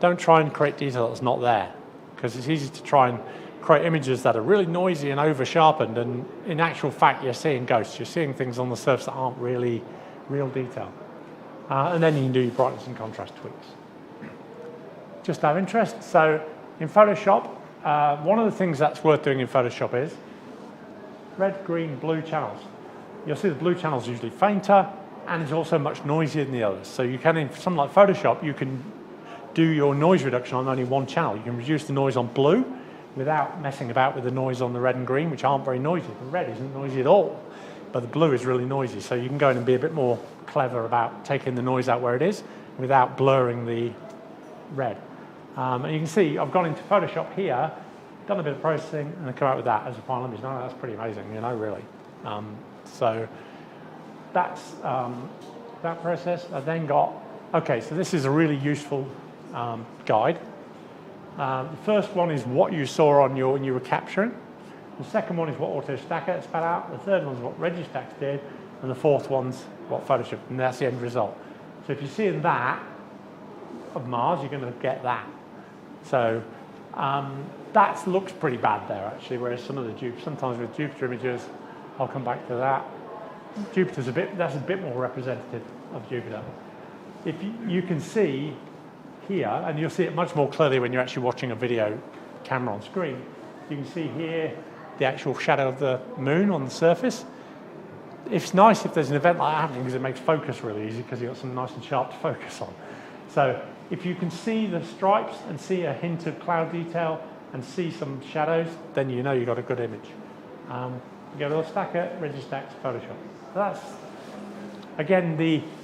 Don't try and create detail that's not there, because it's easy to try and create images that are really noisy and over-sharpened, and in actual fact, you're seeing ghosts. You're seeing things on the surface that aren't really real detail. And then you can do your brightness and contrast tweaks. Just out of interest, so in Photoshop, one of the things that's worth doing in Photoshop is red, green, blue channels. You'll see the blue channels are usually fainter, and it's also much noisier than the others. So you can, in something like Photoshop, you can do your noise reduction on only one channel. You can reduce the noise on blue without messing about with the noise on the red and green, which aren't very noisy. The red isn't noisy at all, but the blue is really noisy. So you can go in and be a bit more clever about taking the noise out where it is without blurring the red. And you can see I've gone into Photoshop here, done a bit of processing, and then come out with that as a final image. Now that's pretty amazing, you know, really. So that's that process. I then got, okay, so this is a really useful guide. The first one is what you saw on when you were capturing. The second one is what AutoStacker spat out. The third one is what Registax did. And the fourth one's what Photoshop, and that's the end result. So if you're seeing that of Mars, you're going to get that. So that looks pretty bad there, actually, whereas some of the Jupiter, sometimes with Jupiter images, I'll come back to that. Jupiter's that's a bit more representative of Jupiter. If you can see here, and you'll see it much more clearly when you're actually watching a video camera on screen, you can see here the actual shadow of the moon on the surface. It's nice if there's an event like that happening because it makes focus really easy because you've got something nice and sharp to focus on. So if you can see the stripes and see a hint of cloud detail and see some shadows, then you know you've got a good image. You go to Stacker, Registax, Photoshop. That's, again,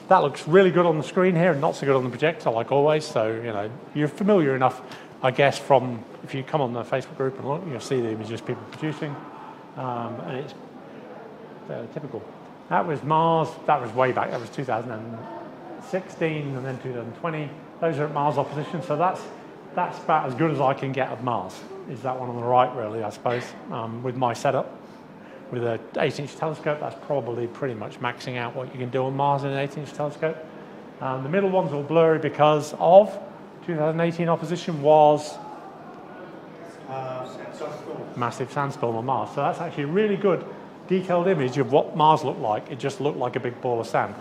that looks really good on the screen here and not so good on the projector, like always. So, you know, you're familiar enough, I guess, from if you come on the Facebook group and look, you'll see the images people are producing. And it's fairly typical. That was Mars. That was way back. That was 2016 and then 2020. Those are at Mars opposition. So that's about as good as I can get of Mars. Is that one on the right, really, I suppose, with my setup. With an 8-inch telescope, that's probably pretty much maxing out what you can do on Mars in an 8-inch telescope. The middle one's all blurry because of 2018 opposition was massive sandstorm on Mars. So that's actually a really good detailed image of what Mars looked like. It just looked like a big ball of sand,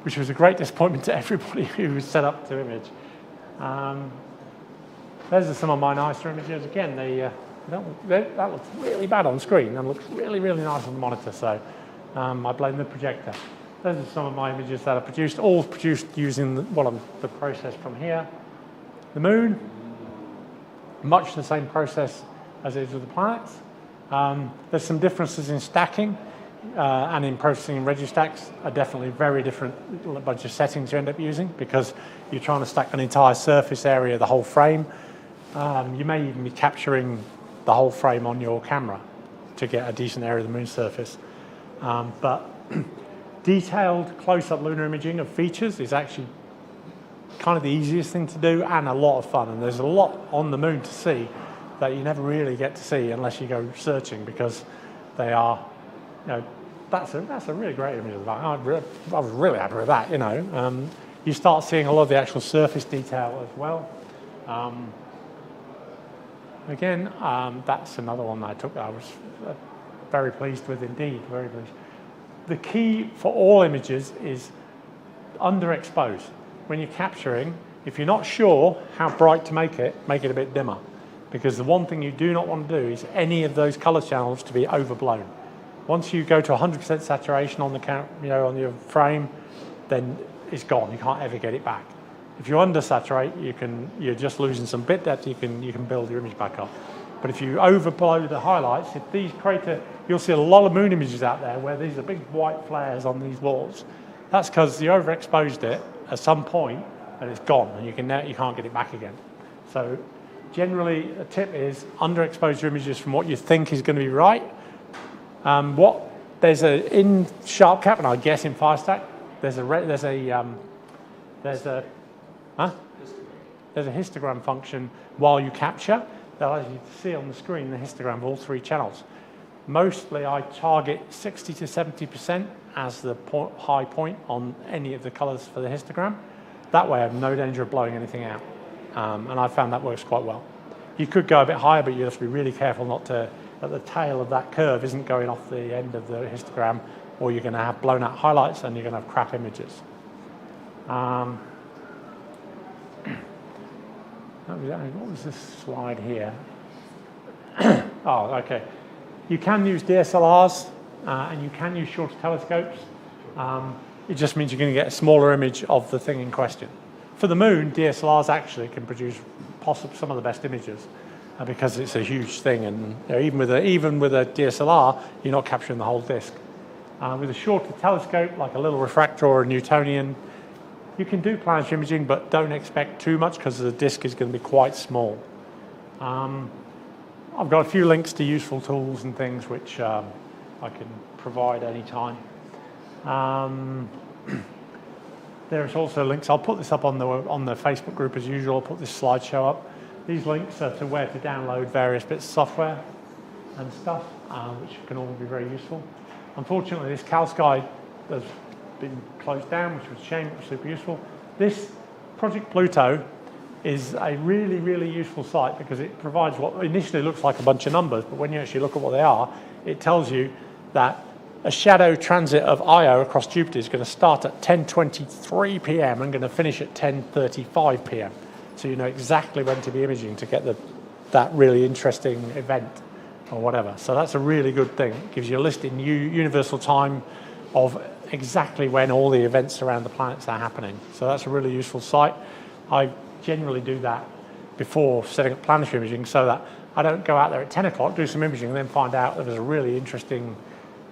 which was a great disappointment to everybody who was set up to image. Those are some of my nicer images. Again, that looks really bad on screen and looks really, really nice on the monitor. So I blame the projector. Those are some of my images that are produced, all produced using the process from here. The moon, much the same process as it is with the planets. There's some differences in stacking and in processing in Registax are definitely very different bunch of settings you end up using because you're trying to stack an entire surface area, the whole frame. You may even be capturing the whole frame on your camera to get a decent area of the moon's surface. But detailed close-up lunar imaging of features is actually kind of the easiest thing to do and a lot of fun. And there's a lot on the moon to see that you never really get to see unless you go searching because they are, you know, that's a really great image of that. I was really happy with that, you know. You start seeing a lot of the actual surface detail as well. Again, that's another one that I took that I was very pleased with indeed, very pleased. The key for all images is underexposed. When you're capturing, if you're not sure how bright to make it a bit dimmer. Because the one thing you do not want to do is any of those color channels to be overblown. Once you go to 100% saturation on the on your frame, then it's gone. You can't ever get it back. If you undersaturate, you're just losing some bit depth. You can build your image back up. But if you overblow the highlights, if these you'll see a lot of moon images out there where these are big white flares on these walls. That's because you overexposed it at some point and it's gone, and you can't get it back again. So generally, a tip is underexpose your images from what you think is going to be right. There's in SharpCap, and I guess in Firestack, there's a histogram function while you capture that allows you to see on the screen the histogram of all 3 channels. Mostly I target 60 to 70% as the high point on any of the colors for the histogram. That way I have no danger of blowing anything out. And I found that works quite well. You could go a bit higher, but you have to be really careful not to, that the tail of that curve isn't going off the end of the histogram, or you're going to have blown out highlights and you're going to have crap images. What was this slide here? Oh, okay. You can use DSLRs and you can use shorter telescopes. It just means you're going to get a smaller image of the thing in question. For the moon, DSLRs actually can produce possibly some of the best images because it's a huge thing, and even with a DSLR, you're not capturing the whole disk. With a shorter telescope, like a little refractor or a Newtonian, you can do planetary imaging, but don't expect too much because the disk is going to be quite small. I've got a few links to useful tools and things which I can provide anytime. There's also links. I'll put this up on the Facebook group as usual. I'll put this slideshow up. These links are to where to download various bits of software and stuff, which can all be very useful. Unfortunately, this CalSky has been closed down, which was a shame. It was super useful. This Project Pluto is a really, really useful site because it provides what initially looks like a bunch of numbers, but when you actually look at what they are, it tells you that a shadow transit of Io across Jupiter is going to start at 10:23 p.m. and going to finish at 10:35 p.m. So you know exactly when to be imaging to get that really interesting event or whatever. So that's a really good thing. It gives you a list in universal time of exactly when all the events around the planets are happening. So that's a really useful site. I generally do that before setting up planetary imaging so that I don't go out there at 10 o'clock, do some imaging, and then find out that there's a really interesting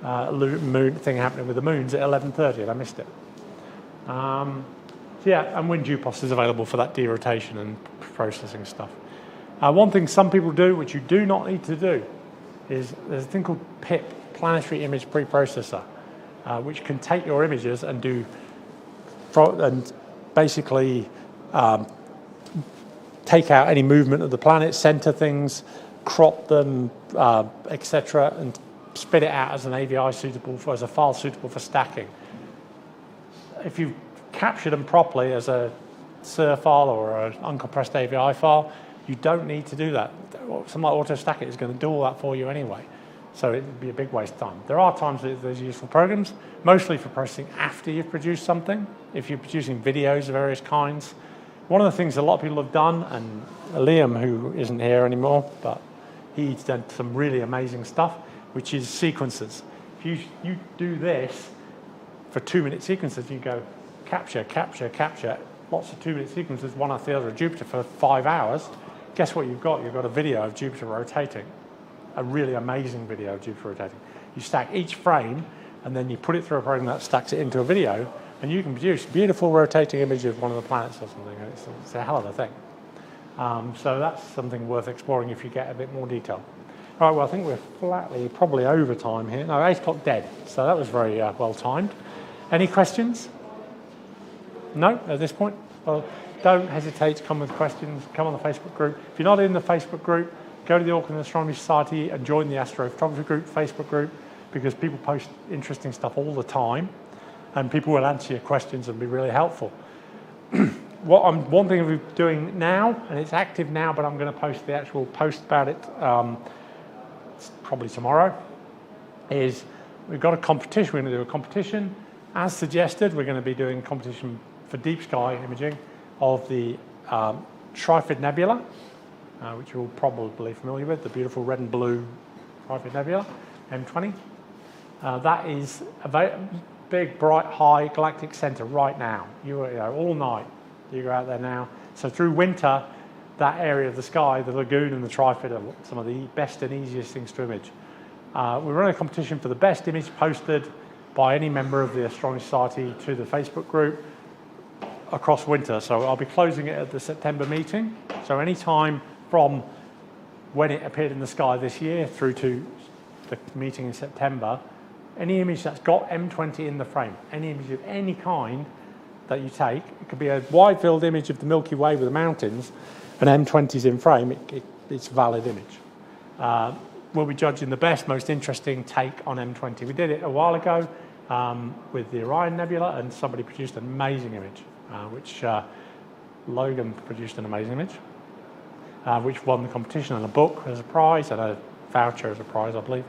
moon thing happening with the moons at 11:30 and I missed it. So yeah, and WinDupos is available for that derotation and processing stuff. One thing some people do, which you do not need to do, is there's a thing called PIP, Planetary Image Preprocessor, which can take your images and basically take out any movement of the planet, center things, crop them, etc., and spit it out as an AVI as a file suitable for stacking. If you capture them properly as a SIR file or an uncompressed AVI file, you don't need to do that. Something like AutoStack It is going to do all that for you anyway. So it would be a big waste of time. There are times that there's useful programs, mostly for processing after you've produced something. If you're producing videos of various kinds. One of the things a lot of people have done, and Liam, who isn't here anymore, but he's done some really amazing stuff, which is sequences. If you do this for 2-minute sequences, you go capture, capture, capture, lots of 2-minute sequences, one after the other of Jupiter for 5 hours. Guess what you've got? You've got a video of Jupiter rotating, a really amazing video of Jupiter rotating. You stack each frame, and then you put it through a program that stacks it into a video, and you can produce a beautiful rotating image of one of the planets or something. It's a hell of a thing. So that's something worth exploring if you get a bit more detail. All right, well, I think we're flatly probably over time here. No, 8 o'clock dead, so that was very well timed. Any questions? No, at this point? Well, don't hesitate to come with questions. Come on the Facebook group. If you're not in the Facebook group, go to the Auckland Astronomy Society and join the Astrophotography group, Facebook group, because people post interesting stuff all the time, and people will answer your questions and be really helpful. One thing we're doing now, and it's active now, but I'm going to post the actual post about it probably tomorrow, is we've got a competition. We're going to do a competition. As suggested, we're going to be doing a competition for deep sky imaging of the Trifid Nebula, which you're all probably familiar with, the beautiful red and blue Trifid Nebula, M20. That is a very big, bright, high galactic center right now. You know, all night. You go out there now. So through winter, that area of the sky, the lagoon and the Trifid, are some of the best and easiest things to image. We're running a competition for the best image posted by any member of the Astronomy Society to the Facebook group across winter. So I'll be closing it at the September meeting. So anytime from when it appeared in the sky this year through to the meeting in September, any image that's got M20 in the frame, any image of any kind that you take, it could be a wide-field image of the Milky Way with the mountains, and M20's in frame, it's a valid image. We'll be judging the best, most interesting take on M20. We did it a while ago with the Orion Nebula, and somebody produced an amazing image, which Logan produced an amazing image, which won the competition, and a book as a prize, and a voucher as a prize, I believe.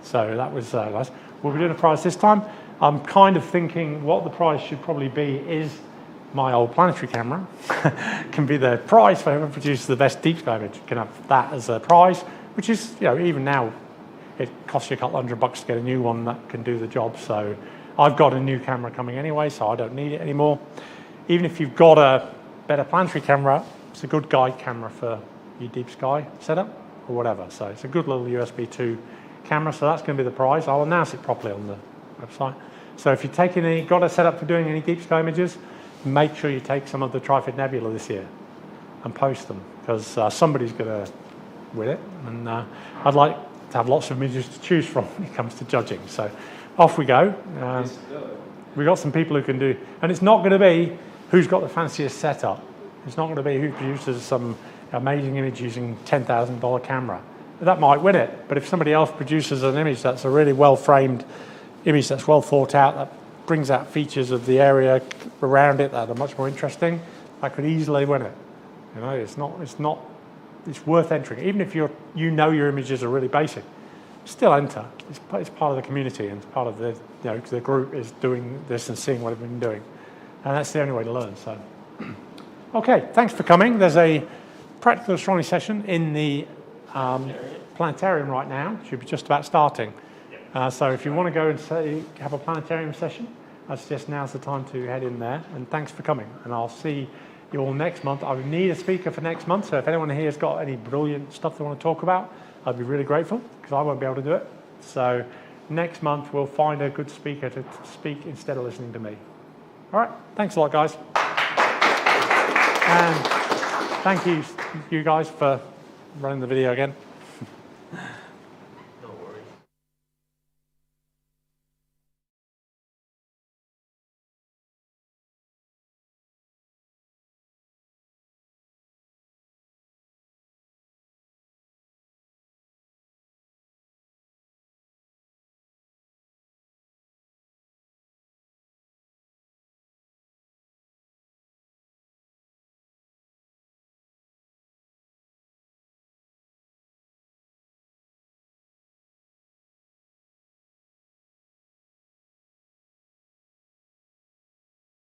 So that was nice. We'll be doing a prize this time. I'm kind of thinking what the prize should probably be is my old planetary camera. Can be the prize for whoever produces the best deep sky image. Can have that as a prize, which is, even now, it costs you a couple $100 to get a new one that can do the job. So I've got a new camera coming anyway, so I don't need it anymore. Even if you've got a better planetary camera, it's a good guide camera for your deep sky setup or whatever. So it's a good little USB 2 camera, so that's going to be the prize. I'll announce it properly on the website. So if you're got a setup for doing any deep sky images, make sure you take some of the Trifid Nebula this year and post them, because somebody's going to win it, and I'd like to have lots of images to choose from when it comes to judging. So off we go. We've got some people who can do, and it's not going to be who's got the fanciest setup. It's not going to be who produces some amazing image using $10,000 camera. That might win it, but if somebody else produces an image that's a really well-framed image that's well thought out, that brings out features of the area around it that are much more interesting, that could easily win it. It's worth entering. Even if your images are really basic, still enter. It's part of the community, and it's part of the group is doing this and seeing what they've been doing, and that's the only way to learn. So, okay, thanks for coming. There's a practical astronomy session in the planetarium right now. It should be just about starting. So if you want to go and have a planetarium session, I suggest now's the time to head in there. And thanks for coming. And I'll see you all next month. I need a speaker for next month, so if anyone here has got any brilliant stuff they want to talk about, I'd be really grateful, because I won't be able to do it. So next month we'll find a good speaker to speak instead of listening to me. All right, thanks a lot, guys. And thank you guys for running the video again.